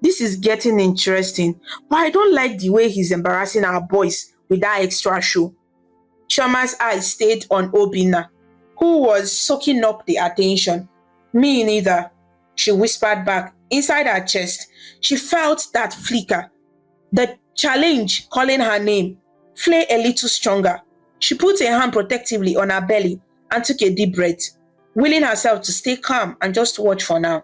"This is getting interesting, but I don't like the way he's embarrassing our boys with that extra show." Chioma's eyes stayed on Obinna, who was soaking up the attention. "Me neither," she whispered back. Inside her chest, she felt that flicker, the challenge calling her name, flare a little stronger. She put a hand protectively on her belly and took a deep breath, willing herself to stay calm and just watch for now.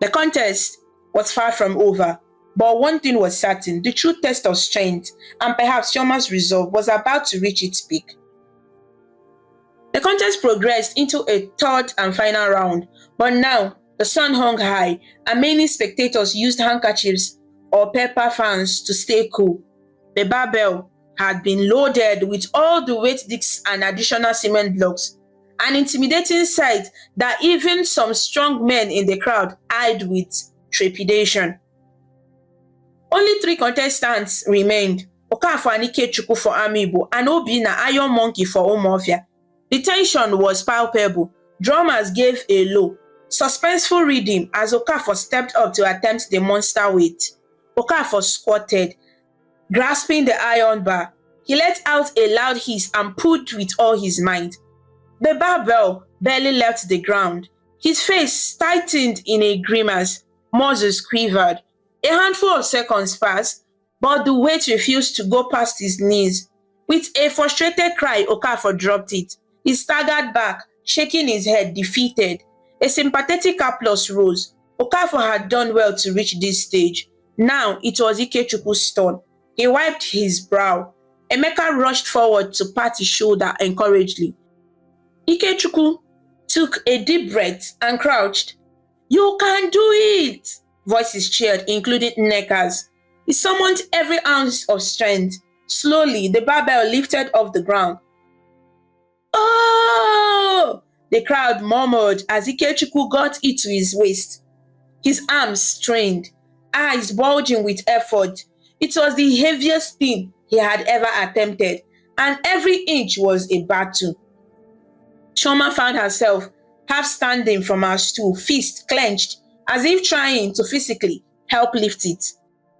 The contest was far from over, but one thing was certain: the true test of strength and perhaps Chioma's resolve was about to reach its peak. The contest progressed into a third and final round, but now the sun hung high and many spectators used handkerchiefs or paper fans to stay cool. The barbell had been loaded with all the weight discs and additional cement blocks, an intimidating sight that even some strong men in the crowd eyed with trepidation. Only 3 contestants remained: Okafor and Ikechukwu for Amiibo, and Obinna Iron Monkey for Umuofia. The tension was palpable. Drummers gave a low, suspenseful rhythm as Okafor stepped up to attempt the monster weight. Okafor squatted, grasping the iron bar. He let out a loud hiss and pulled with all his might. The barbell barely left the ground. His face tightened in a grimace. Muscles quivered. A handful of seconds passed, but the weight refused to go past his knees. With a frustrated cry, Okafor dropped it. He staggered back, shaking his head, defeated. A sympathetic applause rose. Okafor had done well to reach this stage. Now it was Ikechukwu's turn. He wiped his brow. Emeka rushed forward to pat his shoulder encouragingly. Ikechukwu took a deep breath and crouched. You can do it! Voices cheered, including Nneka's. He summoned every ounce of strength. Slowly, the barbell lifted off the ground. Oh! The crowd murmured as Ikechukwu got it to his waist. His arms strained, eyes bulging with effort. It was the heaviest thing he had ever attempted, and every inch was a battle. Chioma found herself half standing from her stool, fist clenched, as if trying to physically help lift it.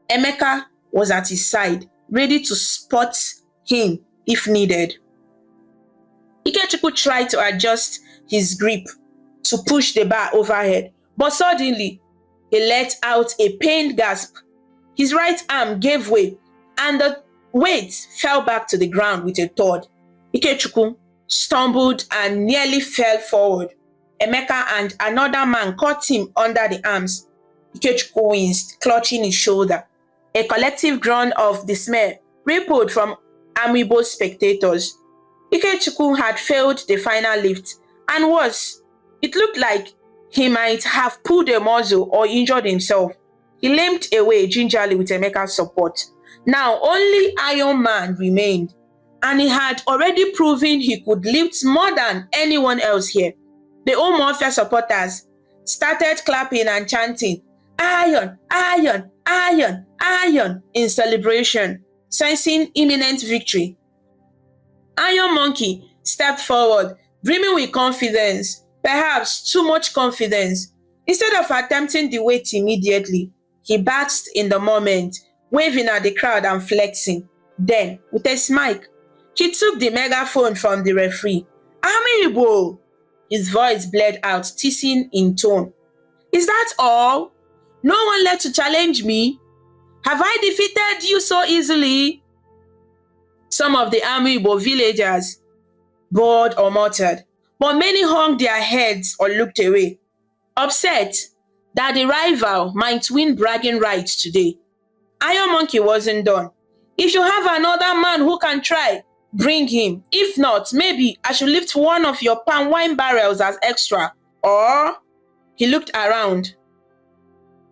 Emeka was at his side, ready to spot him if needed. Ikechukwu tried to adjust his grip to push the bar overhead, but suddenly he let out a pained gasp. His right arm gave way, and the weight fell back to the ground with a thud. Ikechukwu stumbled and nearly fell forward. Emeka and another man caught him under the arms. Ikechukwu winced, clutching his shoulder. A collective groan of dismay rippled from Amiibo spectators. Ikechukwu had failed the final lift, and worse, it looked like he might have pulled a muscle or injured himself. He limped away gingerly with Emeka's support. Now only Iron Man remained, and he had already proven he could lift more than anyone else here. The Umuofia supporters started clapping and chanting, "Iron, Iron, Iron, Iron," in celebration, sensing imminent victory. Iron Monkey stepped forward, brimming with confidence, perhaps too much confidence. Instead of attempting the weight immediately, he basked in the moment, waving at the crowd and flexing. Then, with a smile, he took the megaphone from the referee. "Amiibo!" His voice bled out, teasing in tone. "Is that all? No one left to challenge me? Have I defeated you so easily?" Some of the Amiibo villagers bawled or muttered, but many hung their heads or looked away, upset that the rival might win bragging rights today. Iron Monkey wasn't done. "If you have another man who can try, bring him. If not, maybe I should lift one of your palm wine barrels as extra. Or," he looked around,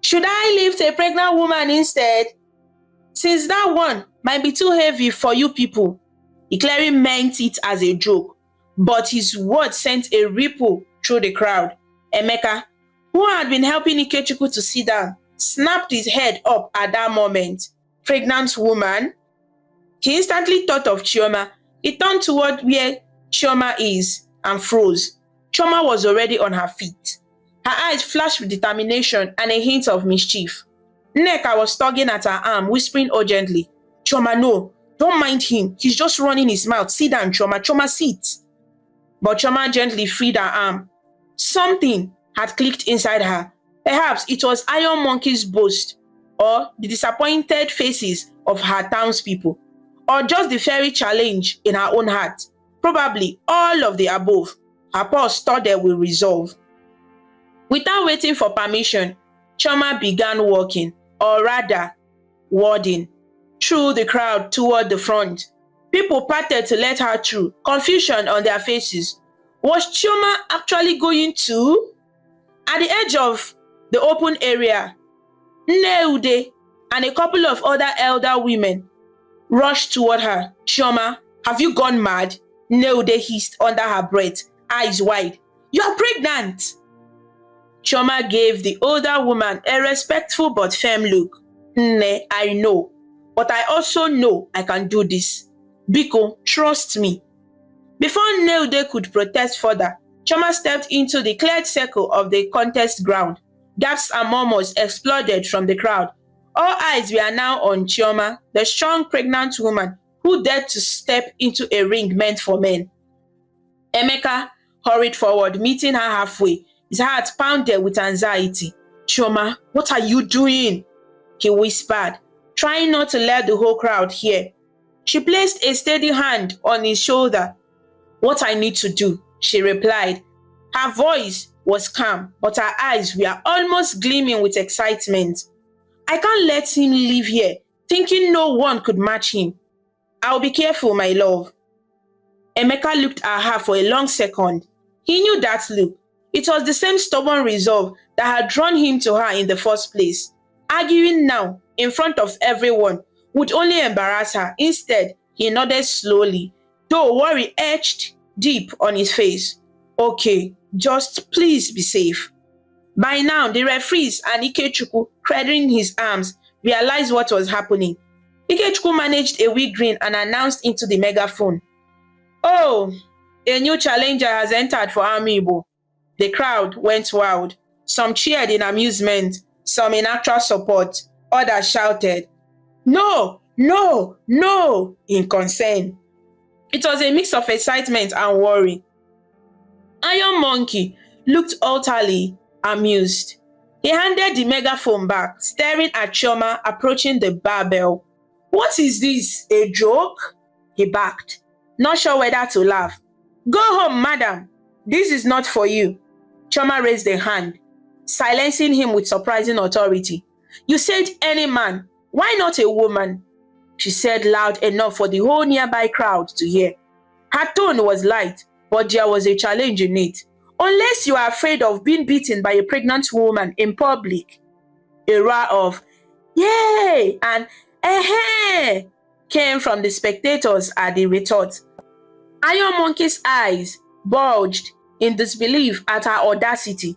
"should I lift a pregnant woman instead? Since that one might be too heavy for you people." He clearly meant it as a joke, but his words sent a ripple through the crowd. Emeka, who had been helping Ikechukwu to sit down, snapped his head up at that moment. Pregnant woman? He instantly thought of Chioma. He turned toward where Chioma is and froze. Chioma was already on her feet. Her eyes flashed with determination and a hint of mischief. Nneka was tugging at her arm, whispering urgently, "Chioma, no, don't mind him. He's just running his mouth. Sit down, Chioma. Chioma, sit." But Chioma gently freed her arm. Something had clicked inside her. Perhaps it was Iron Monkey's boast, or the disappointed faces of her townspeople, or just the fairy challenge in her own heart. Probably all of the above. Her pulse studded with resolve. Without waiting for permission, Chioma began walking, or rather, warding, through the crowd toward the front. People parted to let her through, confusion on their faces. Was Chioma actually going to? At the edge of the open area, Nneude and a couple of other elder women rushed toward her. "Chioma, have you gone mad?" Nneude hissed under her breath, eyes wide. "You're pregnant!" Chioma gave the older woman a respectful but firm look. "Nne, I know, but I also know I can do this. Biko, trust me." Before Nneude could protest further, Chioma stepped into the cleared circle of the contest ground. Gasps and murmurs exploded from the crowd. All eyes were now on Chioma, the strong pregnant woman who dared to step into a ring meant for men. Emeka hurried forward, meeting her halfway. His heart pounded with anxiety. "Chioma, what are you doing?" he whispered, trying not to let the whole crowd hear. She placed a steady hand on his shoulder. "What I need to do," she replied. Her voice was calm, but her eyes were almost gleaming with excitement. "I can't let him live here, thinking no one could match him. I'll be careful, my love." Emeka looked at her for a long second. He knew that look. It was the same stubborn resolve that had drawn him to her in the first place. Arguing now, in front of everyone, would only embarrass her. Instead, he nodded slowly, though worry etched deep on his face. Okay, just please be safe. By now, the referees and Ikechukwu, cradling his arms, realized what was happening. Ikechukwu managed a weak grin and announced into the megaphone, "Oh, a new challenger has entered for Amiibo." The crowd went wild. Some cheered in amusement, some in actual support. Others shouted, "No, no, no," in concern. It was a mix of excitement and worry. Iron Monkey looked utterly amused. He handed the megaphone back, staring at Chioma approaching the barbell. "What is this, a joke?" he barked, not sure whether to laugh. "Go home, madam. This is not for you." Chioma raised a hand, silencing him with surprising authority. "You said any man. Why not a woman?" she said loud enough for the whole nearby crowd to hear. Her tone was light, but there was a challenge in it. "Unless you are afraid of being beaten by a pregnant woman in public." A roar of "Yay!" and "Eh-heh!" came from the spectators at the retort. Iron Monkey's eyes bulged in disbelief at her audacity.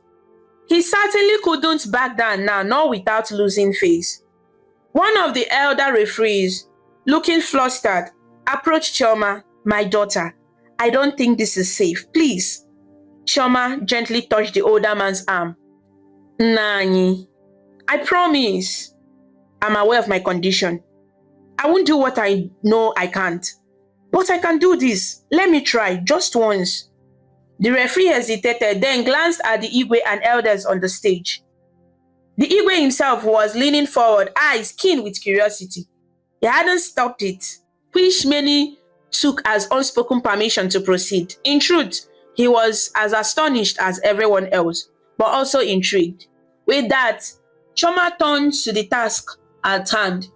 He certainly couldn't back down now, not without losing face. One of the elder referees, looking flustered, approached Chioma. "My daughter, I don't think this is safe. Please." Chioma gently touched the older man's arm. "Nani, I promise. I'm aware of my condition. I won't do what I know I can't. But I can do this. Let me try, just once." The referee hesitated, then glanced at the Igwe and elders on the stage. The Igwe himself was leaning forward, eyes keen with curiosity. He hadn't stopped it, which many took as unspoken permission to proceed. In truth, he was as astonished as everyone else, but also intrigued. With that, Chioma turned to the task at hand.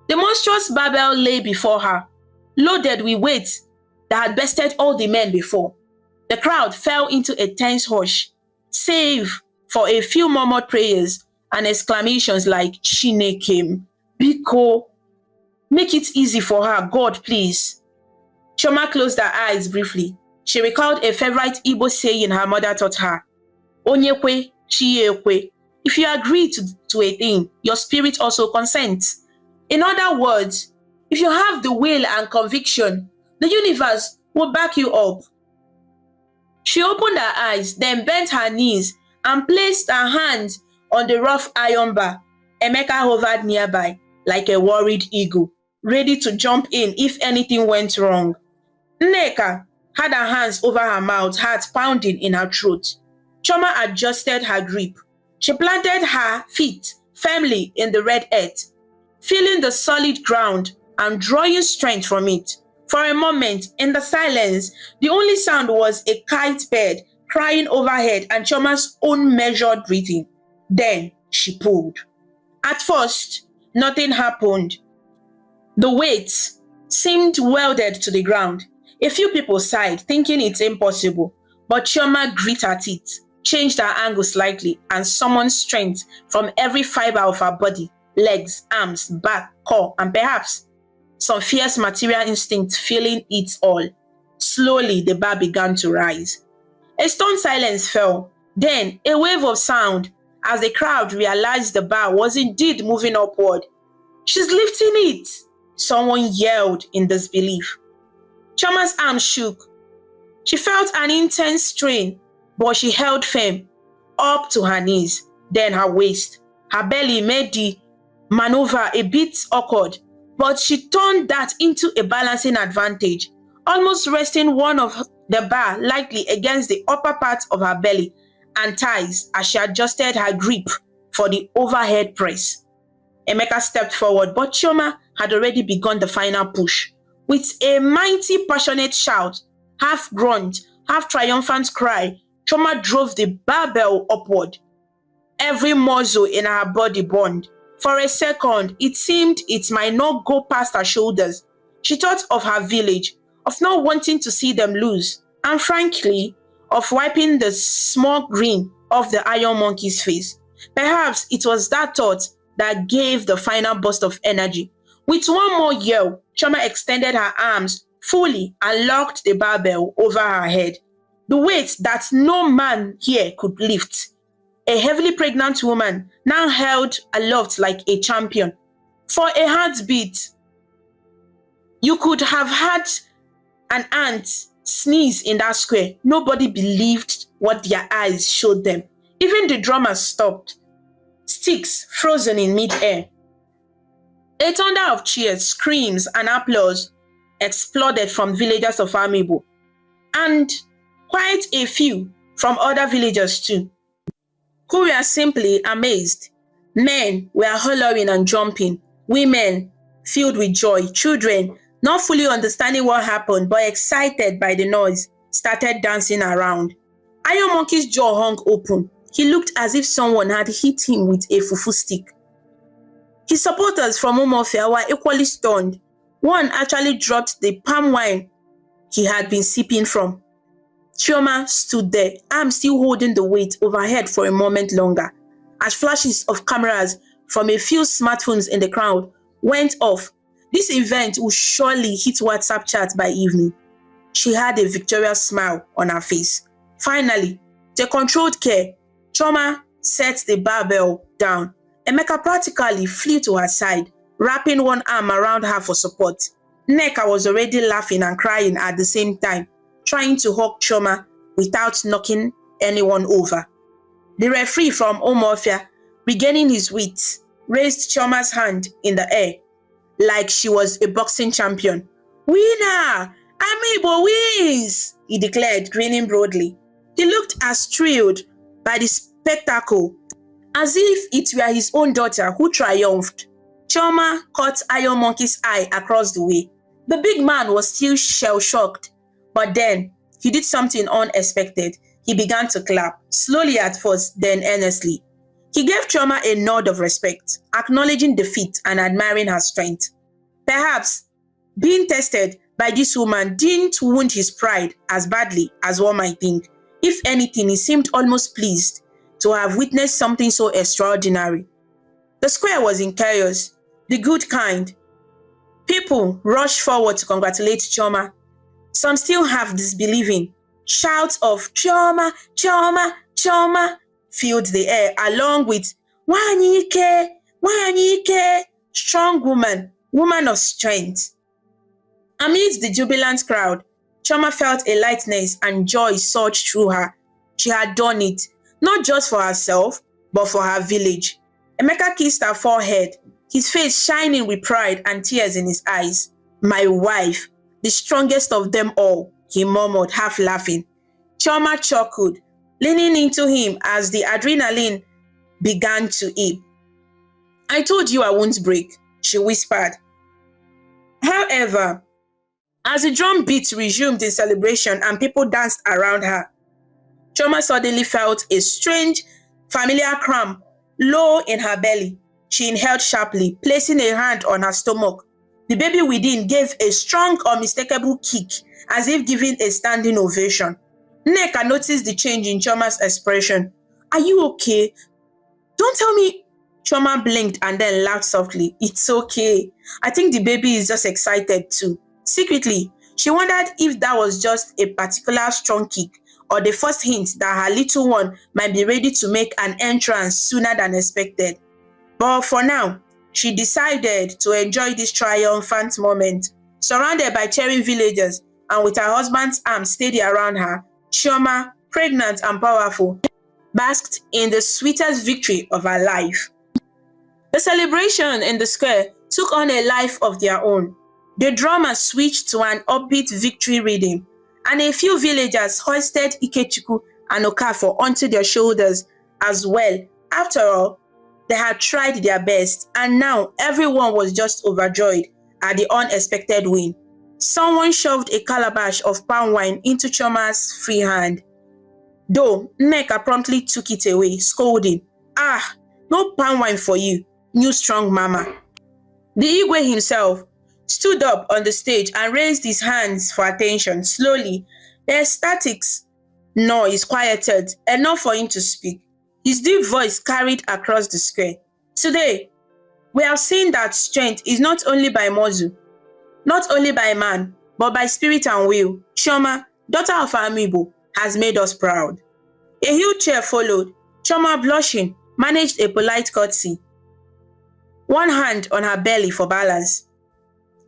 The monstrous barbell lay before her, loaded with weights that had bested all the men before. The crowd fell into a tense hush, save for a few murmured prayers and exclamations like "Chineke, Biko, make it easy for her, God, please." Chioma closed her eyes briefly. She recalled a favorite Igbo saying her mother taught her, "Onyekwe, Chiekwe." If you agree to a thing, your spirit also consents. In other words, if you have the will and conviction, the universe will back you up. She opened her eyes, then bent her knees and placed her hands on the rough iron bar. Emeka hovered nearby like a worried eagle, ready to jump in if anything went wrong. Nneka had her hands over her mouth, heart pounding in her throat. Chioma adjusted her grip. She planted her feet firmly in the red earth, feeling the solid ground and drawing strength from it. For a moment, in the silence, the only sound was a kite bird crying overhead and Chioma's own measured breathing. Then she pulled. At first, nothing happened. The weight seemed welded to the ground. A few people sighed, thinking it's impossible, but Chioma grit her teeth, changed her angle slightly, and summoned strength from every fiber of her body, legs, arms, back, core, and perhaps some fierce material instinct filling it all. Slowly, the bar began to rise. A stunned silence fell. Then, a wave of sound as the crowd realized the bar was indeed moving upward. "She's lifting it!" someone yelled in disbelief. Chioma's arms shook. She felt an intense strain, but she held firm, up to her knees, then her waist. Her belly made the maneuver a bit awkward, but she turned that into a balancing advantage, almost resting one of the bar lightly against the upper part of her belly and thighs as she adjusted her grip for the overhead press. Emeka stepped forward, but Chioma had already begun the final push. With a mighty, passionate shout, half grunt, half triumphant cry, Chioma drove the barbell upward. Every muscle in her body burned. For a second, it seemed it might not go past her shoulders. She thought of her village, of not wanting to see them lose, and frankly, of wiping the small grin off the iron monkey's face. Perhaps it was that thought that gave the final burst of energy. With one more yell, Chioma extended her arms fully and locked the barbell over her head. The weight that no man here could lift. A heavily pregnant woman now held aloft like a champion. For a heartbeat, you could have had an ant sneeze in that square. Nobody believed what their eyes showed them. Even the drummers stopped, sticks frozen in mid-air. A thunder of cheers, screams, and applause exploded from villagers of Amiibo, and quite a few from other villagers too, who were simply amazed. Men were hollering and jumping, women filled with joy, children, not fully understanding what happened but excited by the noise, started dancing around. Iron Monkey's jaw hung open. He looked as if someone had hit him with a fufu stick. His supporters from Umuofia were equally stunned. One actually dropped the palm wine he had been sipping from. Chioma stood there, arm still holding the weight overhead for a moment longer, as flashes of cameras from a few smartphones in the crowd went off. This event would surely hit WhatsApp chats by evening. She had a victorious smile on her face. Finally, with a controlled care, Chioma set the barbell down. Emeka practically flew to her side, wrapping one arm around her for support. Nneka was already laughing and crying at the same time, trying to hug Chioma without knocking anyone over. The referee from Umuofia, regaining his wits, raised Chioma's hand in the air like she was a boxing champion. "Winner! Amiibo wins!" he declared, grinning broadly. He looked as thrilled by the spectacle as if it were his own daughter who triumphed. Chioma caught Iron Monkey's eye across the way. The big man was still shell-shocked, but then he did something unexpected. He began to clap, slowly at first, then earnestly. He gave Chioma a nod of respect, acknowledging defeat and admiring her strength. Perhaps being tested by this woman didn't wound his pride as badly as one might think. If anything, he seemed almost pleased to have witnessed something so extraordinary. The square was in chaos, the good kind. People rushed forward to congratulate Chioma. Some still have disbelieving. Shouts of "Chioma, Chioma, Chioma" filled the air, along with "Wanyike, Wanyike," strong woman, woman of strength. Amidst the jubilant crowd, Chioma felt a lightness and joy surge through her. She had done it, not just for herself, but for her village. Emeka kissed her forehead, his face shining with pride and tears in his eyes. "My wife, the strongest of them all," he murmured, half laughing. Chioma chuckled, leaning into him as the adrenaline began to ebb. "I told you I won't break," she whispered. However, as the drum beat resumed in celebration and people danced around her, Chioma suddenly felt a strange, familiar cramp low in her belly. She inhaled sharply, placing a hand on her stomach. The baby within gave a strong, unmistakable kick, as if giving a standing ovation. Nneka noticed the change in Chioma's expression. "Are you okay?" "Don't tell me." Chioma blinked and then laughed softly. "It's okay. I think the baby is just excited too." Secretly, she wondered if that was just a particular strong kick or the first hint that her little one might be ready to make an entrance sooner than expected. But for now, she decided to enjoy this triumphant moment. Surrounded by cheering villagers and with her husband's arms steady around her, Chioma, pregnant and powerful, basked in the sweetest victory of her life. The celebration in the square took on a life of their own. The drummers switched to an upbeat victory rhythm, and a few villagers hoisted Ikechukwu and Okafor onto their shoulders as well. After all, they had tried their best, and now everyone was just overjoyed at the unexpected win. Someone shoved a calabash of palm wine into Chioma's free hand, though Nneka promptly took it away, scolding, "Ah, no palm wine for you, new strong mama." The Igwe himself stood up on the stage and raised his hands for attention. Slowly, the ecstatics noise quieted enough for him to speak. His deep voice carried across the square. Today, we have seen that strength is not only by muscle, not only by man, but by spirit and will. Chioma, daughter of Amiibo, has made us proud. A huge cheer followed. Chioma, blushing, managed a polite curtsy, one hand on her belly for balance.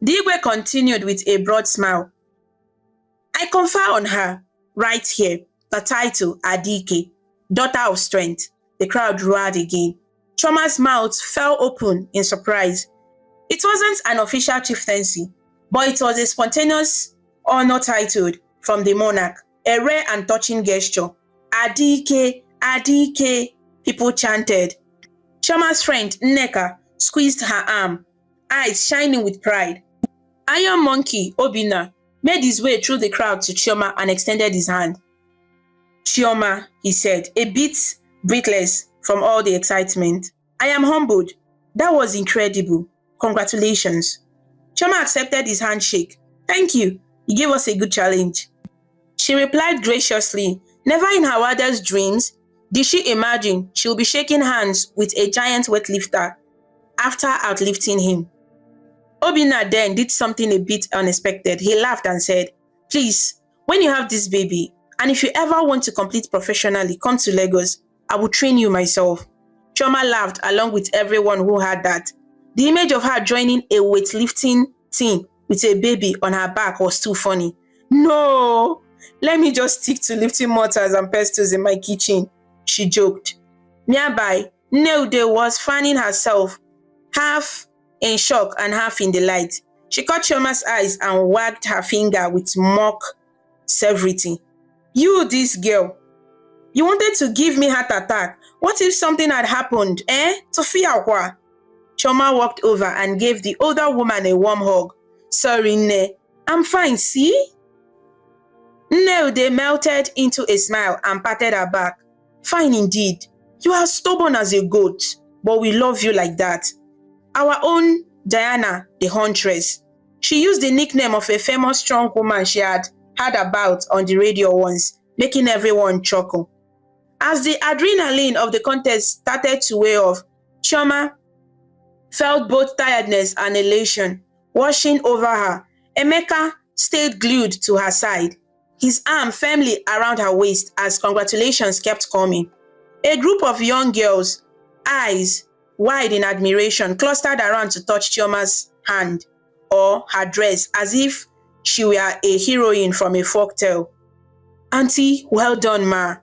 The Igwe continued with a broad smile. I confer on her, right here, the title Adike, daughter of strength. The crowd roared again. Chioma's mouth fell open in surprise. It wasn't an official chieftaincy, but it was a spontaneous honor titled from the monarch, a rare and touching gesture. Adike, Adike, people chanted. Chioma's friend, Nneka, squeezed her arm, eyes shining with pride. Iron Monkey, Obinna, made his way through the crowd to Chioma and extended his hand. Chioma, he said, a bit breathless from all the excitement. I am humbled. That was incredible. Congratulations. Chioma accepted his handshake. Thank you. You gave us a good challenge. She replied graciously. Never in her wildest dreams did she imagine she would be shaking hands with a giant weightlifter after outlifting him. Obinna then did something a bit unexpected. He laughed and said, please, when you have this baby, and if you ever want to compete professionally, come to Lagos. I will train you myself. Chioma laughed along with everyone who heard that. The image of her joining a weightlifting team with a baby on her back was too funny. No, let me just stick to lifting mortars and pestles in my kitchen, she joked. Nearby, Neude was fanning herself, half in shock and half in delight. She caught Chioma's eyes and wagged her finger with mock severity. You, this girl, you wanted to give me heart attack. What if something had happened, eh? Sophia Hua. Chioma walked over and gave the older woman a warm hug. Sorry, Ne. I'm fine, see? Neude melted into a smile and patted her back. Fine indeed. You are stubborn as a goat, but we love you like that. Our own Diana, the huntress. She used the nickname of a famous strong woman she had heard about on the radio once, making everyone chuckle. As the adrenaline of the contest started to wear off, Chioma felt both tiredness and elation washing over her. Emeka stayed glued to her side, his arm firmly around her waist as congratulations kept coming. A group of young girls, eyes wide in admiration, clustered around to touch Chioma's hand or her dress as if she were a heroine from a folktale. Auntie, well done, ma,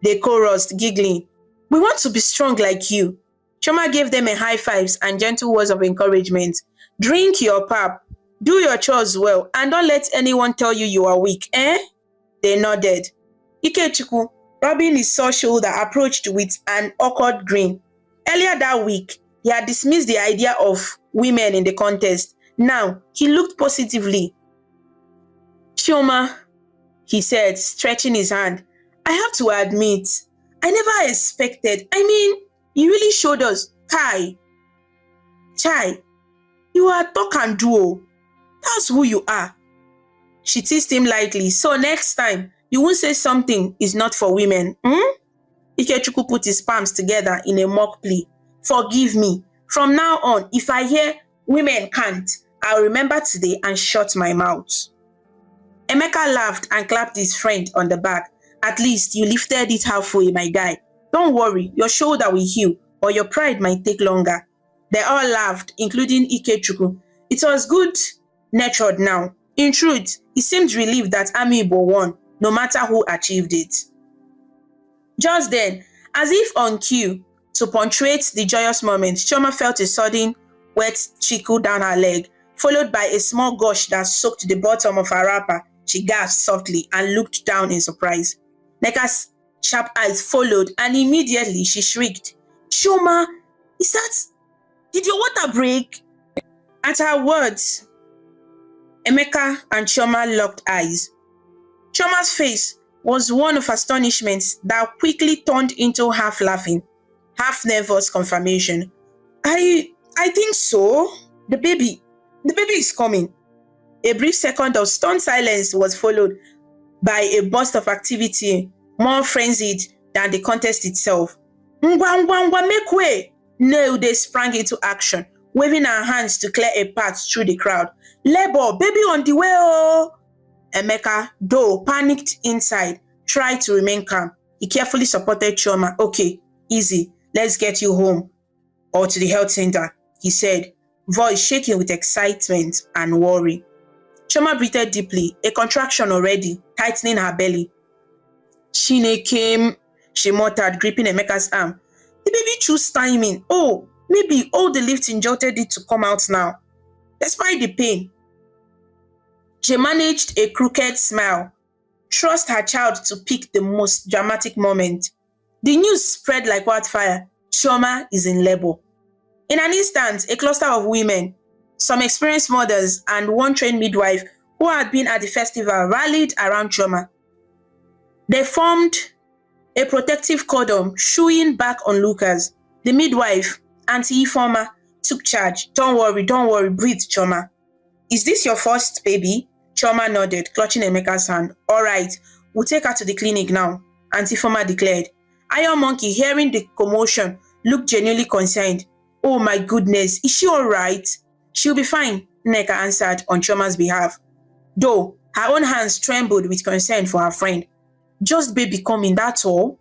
they chorused, giggling. We want to be strong like you. Chioma gave them a high fives and gentle words of encouragement. Drink your pap, do your chores well, and don't let anyone tell you you are weak, eh? They nodded. Ikechukwu, rubbing his sore shoulder, approached with an awkward grin. Earlier that week, he had dismissed the idea of women in the contest. Now, he looked positively. Chioma, he said, stretching his hand, I have to admit, I never expected. You really showed us. Chai, you are talk and do. That's who you are. She teased him lightly. So next time, you won't say something is not for women. Ikechukwu put his palms together in a mock plea. Forgive me. From now on, if I hear women can't, I'll remember today and shut my mouth. Emeka laughed and clapped his friend on the back. At least you lifted it halfway, my guy. Don't worry, your shoulder will heal, or your pride might take longer. They all laughed, including Ikechukwu. It was good-natured now. In truth, he seemed relieved that Amiibo won, no matter who achieved it. Just then, as if on cue, to punctuate the joyous moment, Chioma felt a sudden wet trickle down her leg, followed by a small gush that soaked the bottom of her wrapper. She gasped softly and looked down in surprise. Nneka's sharp eyes followed, and immediately she shrieked, Chioma, did your water break? At her words, Emeka and Chioma locked eyes. Chioma's face was one of astonishment that quickly turned into half laughing, half nervous confirmation. I think so. The baby is coming. A brief second of stunned silence was followed by a burst of activity more frenzied than the contest itself. Ngwa, ngwa, ngwa, make way! Neude sprang into action, waving her hands to clear a path through the crowd. Labor, baby on the way, oh! Emeka, though panicked inside, tried to remain calm. He carefully supported Chioma. Okay, easy, let's get you home or to the health center, he said, voice shaking with excitement and worry. Chioma breathed deeply, a contraction already, tightening her belly. Chineke, she muttered, gripping Emeka's arm. The baby chose timing. Oh, maybe all the lifting jolted it to come out now. Despite the pain, she managed a crooked smile. Trust her child to pick the most dramatic moment. The news spread like wildfire. Chioma is in labor. In an instant, a cluster of women, some experienced mothers and one trained midwife who had been at the festival rallied around Chioma. They formed a protective cordon, shooing back onlookers. The midwife, Auntie Ifeoma, took charge. Don't worry, breathe, Chioma. Is this your first baby? Chioma nodded, clutching Emeka's hand. All right, we'll take her to the clinic now, Auntie Ifeoma declared. Iron Monkey, hearing the commotion, looked genuinely concerned. Oh my goodness, is she all right? She'll be fine, Nneka answered on Chioma's behalf, though her own hands trembled with concern for her friend. Just baby coming, that's all.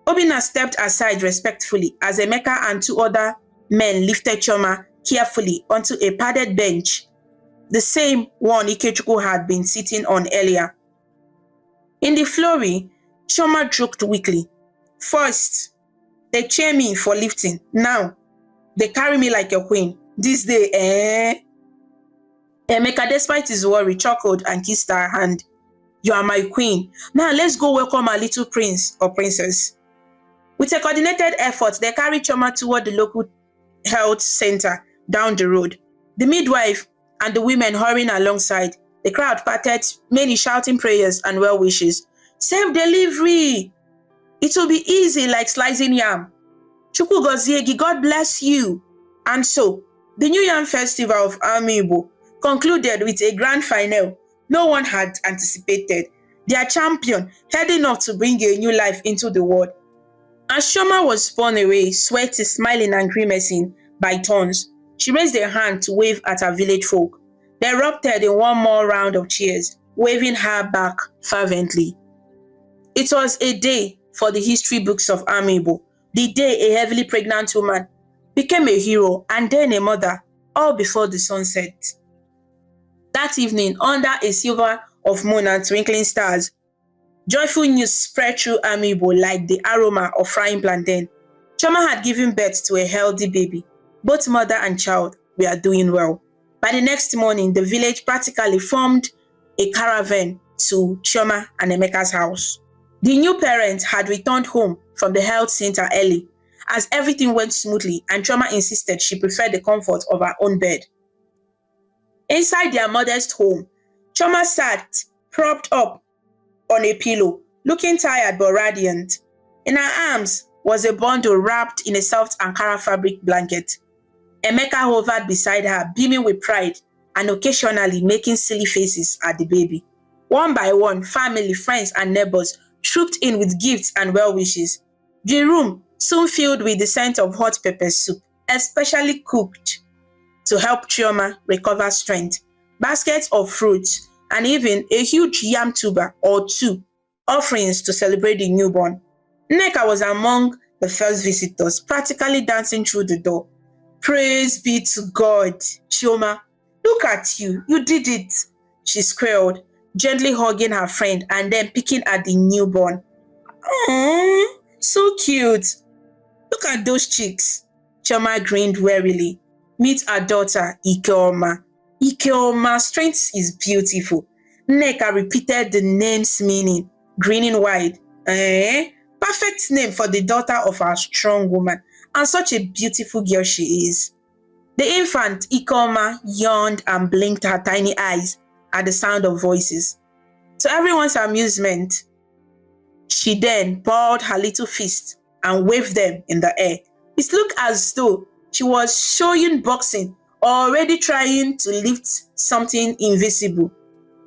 Obinna stepped aside respectfully as Emeka and two other men lifted Chioma carefully onto a padded bench, the same one Ikechukwu had been sitting on earlier. In the flurry, Chioma joked weakly. First, they cheer me for lifting. Now, they carry me like a queen. This day, Emeka, despite his worry, chuckled and kissed her hand. You are my queen. Now let's go welcome our little prince or princess. With a coordinated effort, they carried Chioma toward the local health center down the road. The midwife and the women hurrying alongside. The crowd parted, many shouting prayers and well wishes. Safe delivery! It will be easy like slicing yam. Chukwu Goziegi, God bless you. And so, the New Yam Festival of Amiibo concluded with a grand finale no one had anticipated. Their champion heading off to bring a new life into the world. As Chioma was spun away, sweaty, smiling and grimacing by turns, she raised her hand to wave at her village folk. They erupted in one more round of cheers, waving her back fervently. It was a day for the history books of Amiibo, the day a heavily pregnant woman became a hero and then a mother, all before the sunset. That evening, under a silver of moon and twinkling stars, joyful news spread through Amiibo like the aroma of frying plantain. Chioma had given birth to a healthy baby. Both mother and child were doing well. By the next morning, the village practically formed a caravan to Chioma and Emeka's house. The new parents had returned home from the health center early, as everything went smoothly and Chioma insisted she preferred the comfort of her own bed. Inside their modest home, Chioma sat propped up on a pillow, looking tired but radiant. In her arms was a bundle wrapped in a soft Ankara fabric blanket. Emeka hovered beside her, beaming with pride and occasionally making silly faces at the baby. One by one, family, friends, and neighbors trooped in with gifts and well wishes. The room soon filled with the scent of hot pepper soup, especially cooked to help Chioma recover strength, baskets of fruits, and even a huge yam tuber or two, offerings to celebrate the newborn. Nneka was among the first visitors, practically dancing through the door. Praise be to God, Chioma. Look at you, you did it, she squealed, gently hugging her friend and then picking at the newborn. Aww, so cute. Look at those cheeks. Chioma grinned wearily. Meet her daughter, Ikeoma. Ikeoma, strength is beautiful. Nneka repeated the name's meaning, grinning wide. Perfect name for the daughter of our strong woman, and such a beautiful girl she is. The infant, Ikeoma, yawned and blinked her tiny eyes at the sound of voices. To everyone's amusement, she then balled her little fist and waved them in the air. It looked as though she was showing boxing or already trying to lift something invisible.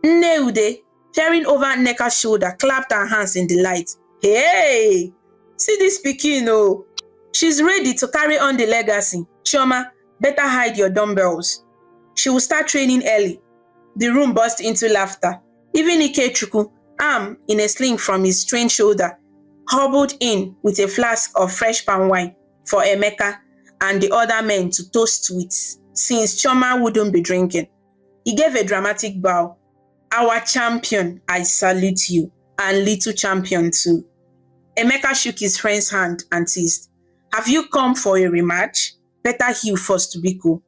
Nneude, Peering over Nneka's shoulder, clapped her hands in delight. Hey! See this pikin oh! She's ready to carry on the legacy. Chioma, better hide your dumbbells. She will start training early. The room burst into laughter. Even Ikechukwu, arm in a sling from his strained shoulder, hobbled in with a flask of fresh palm wine for Emeka and the other men to toast with, since Chioma wouldn't be drinking. He gave a dramatic bow. Our champion, I salute you, and little champion too. Emeka shook his friend's hand and teased. Have you come for a rematch? Better heal first, Biko.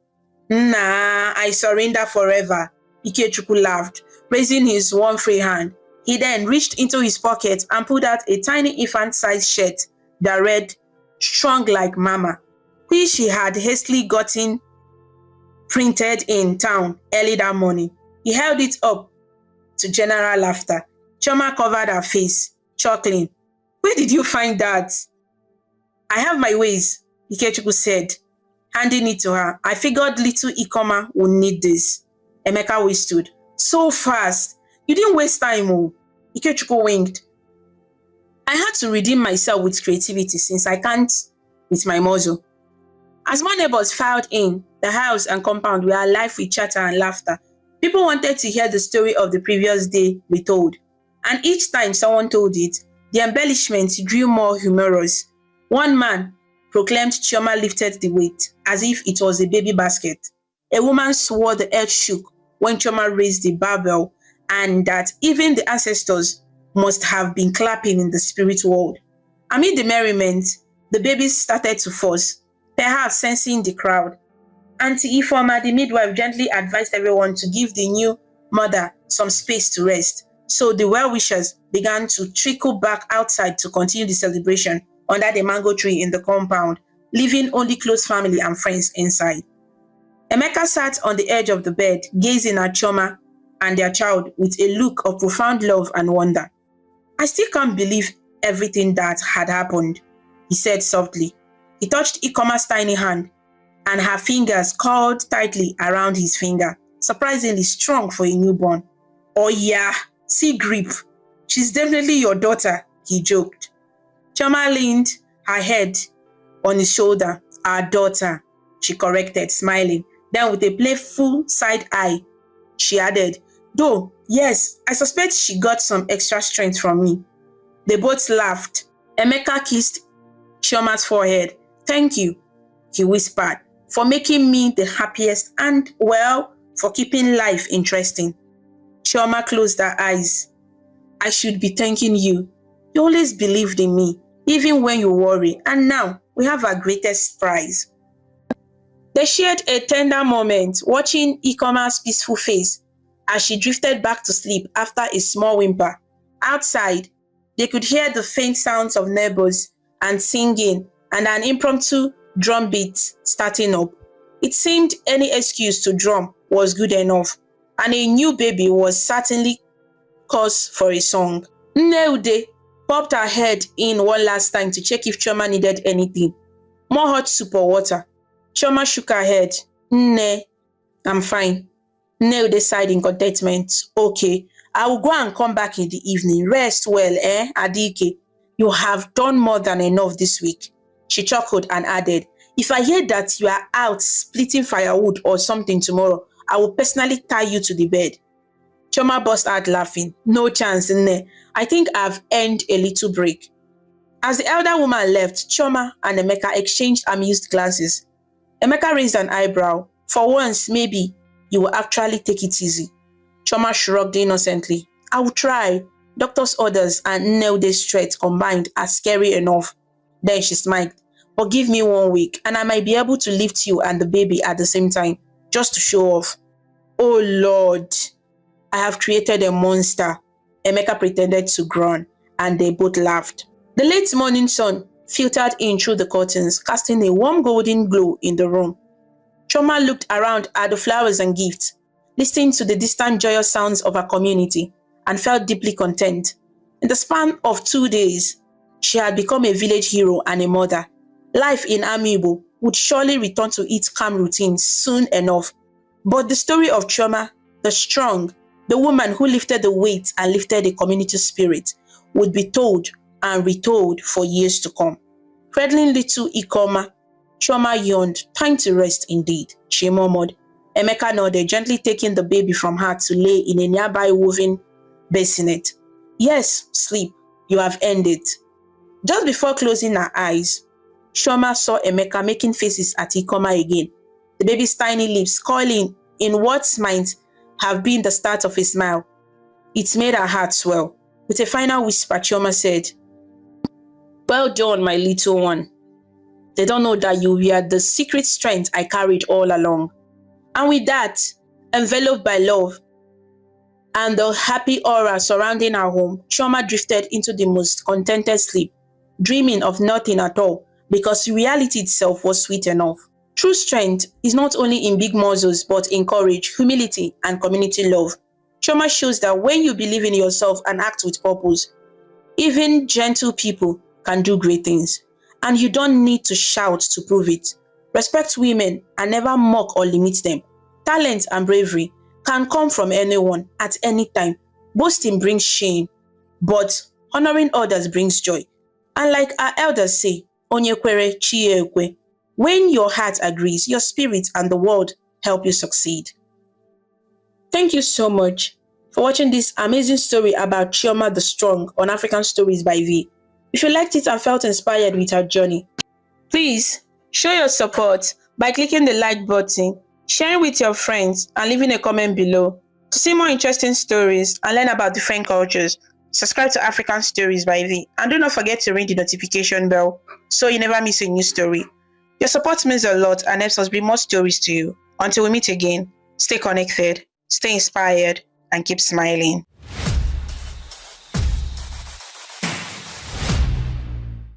Nah, I surrender forever. Ikechukwu laughed, raising his one free hand. He then reached into his pocket and pulled out a tiny infant-sized shirt that read, Strong like Mama, which he had hastily gotten printed in town early that morning. He held it up to general laughter. Chioma covered her face, chuckling. Where did you find that? I have my ways, Ikechukwu said, handing it to her. I figured little Ikoma would need this. Emeka whistled. So fast. You didn't waste time, oh. Ikechukwu winked. I had to redeem myself with creativity since I can't with my muzzle. As more neighbors filed in, the house and compound were alive with chatter and laughter. People wanted to hear the story of the previous day retold. And each time someone told it, the embellishments grew more humorous. One man proclaimed Chioma lifted the weight as if it was a baby basket. A woman swore the earth shook when Chioma raised the barbell, and that even the ancestors must have been clapping in the spirit world. Amid the merriment, the babies started to fuss, perhaps sensing the crowd. Auntie Ifeoma, the midwife, gently advised everyone to give the new mother some space to rest. So the well-wishers began to trickle back outside to continue the celebration under the mango tree in the compound, leaving only close family and friends inside. Emeka sat on the edge of the bed, gazing at Chioma and their child with a look of profound love and wonder. I still can't believe everything that had happened, he said softly. He touched Ikoma's tiny hand, and her fingers curled tightly around his finger, surprisingly strong for a newborn. Oh yeah, see grip. She's definitely your daughter, he joked. Chioma leaned her head on his shoulder. Our daughter, she corrected, smiling. Then with a playful side eye, she added, though, yes, I suspect she got some extra strength from me. They both laughed. Emeka kissed Chioma's forehead. Thank you, he whispered, for making me the happiest and, well, for keeping life interesting. Chioma closed her eyes. I should be thanking you. You always believed in me, even when you worry, and now we have our greatest prize. They shared a tender moment, watching Ikoma's peaceful face as she drifted back to sleep after a small whimper. Outside, they could hear the faint sounds of neighbors and singing and an impromptu drum beat starting up. It seemed any excuse to drum was good enough, and a new baby was certainly cause for a song. Nneude popped her head in one last time to check if Chioma needed anything. More hot soup or water. Chioma shook her head. Nne, I'm fine. Nneude sighed in contentment. Okay, I will go and come back in the evening. Rest well, Adike? You have done more than enough this week. She chuckled and added, if I hear that you are out splitting firewood or something tomorrow, I will personally tie you to the bed. Chioma burst out laughing. No chance, Nne. I think I've earned a little break. As the elder woman left, Chioma and Emeka exchanged amused glances. Emeka raised an eyebrow. For once, maybe you will actually take it easy. Chioma shrugged innocently. I will try. Doctor's orders and Nneude's threats combined are scary enough. Then she smiled. But give me 1 week and I might be able to lift you and the baby at the same time, just to show off. Oh Lord, I have created a monster. Emeka pretended to groan, and they both laughed. The late morning sun filtered in through the curtains, casting a warm golden glow in the room. Chioma looked around at the flowers and gifts, listening to the distant joyous sounds of her community, and felt deeply content. In the span of 2 days, she had become a village hero and a mother. Life in Amiibo would surely return to its calm routine soon enough. But the story of Chioma, the strong, the The woman who lifted the weight and lifted the community spirit would be told and retold for years to come. Cradling little Ikoma, Chioma yawned. Time to rest indeed, she murmured. Emeka nodded, gently taking the baby from her to lay in a nearby woven bassinet. Yes, sleep. You have earned it. Just before closing her eyes, Chioma saw Emeka making faces at Ikoma again, the baby's tiny lips curling in what might have been the start of a smile. It made her heart swell. With a final whisper, Chioma said, "Well done, my little one. They don't know that you were the secret strength I carried all along." And with that, enveloped by love and the happy aura surrounding her home, Chioma drifted into the most contented sleep, dreaming of nothing at all because reality itself was sweet enough. True strength is not only in big muscles but in courage, humility, and community love. Chioma shows that when you believe in yourself and act with purpose, even gentle people can do great things. And you don't need to shout to prove it. Respect women and never mock or limit them. Talent and bravery can come from anyone at any time. Boasting brings shame, but honoring others brings joy. And like our elders say, Onyekwere Chiekwe, when your heart agrees, your spirit and the world help you succeed. Thank you so much for watching this amazing story about Chioma the Strong on African Stories by V. If you liked it and felt inspired with our journey, please show your support by clicking the like button, sharing with your friends, and leaving a comment below. To see more interesting stories and learn about different cultures, subscribe to African Stories by V, and do not forget to ring the notification bell so you never miss a new story. Your support means a lot and helps us bring more stories to you. Until we meet again, stay connected, stay inspired, and keep smiling.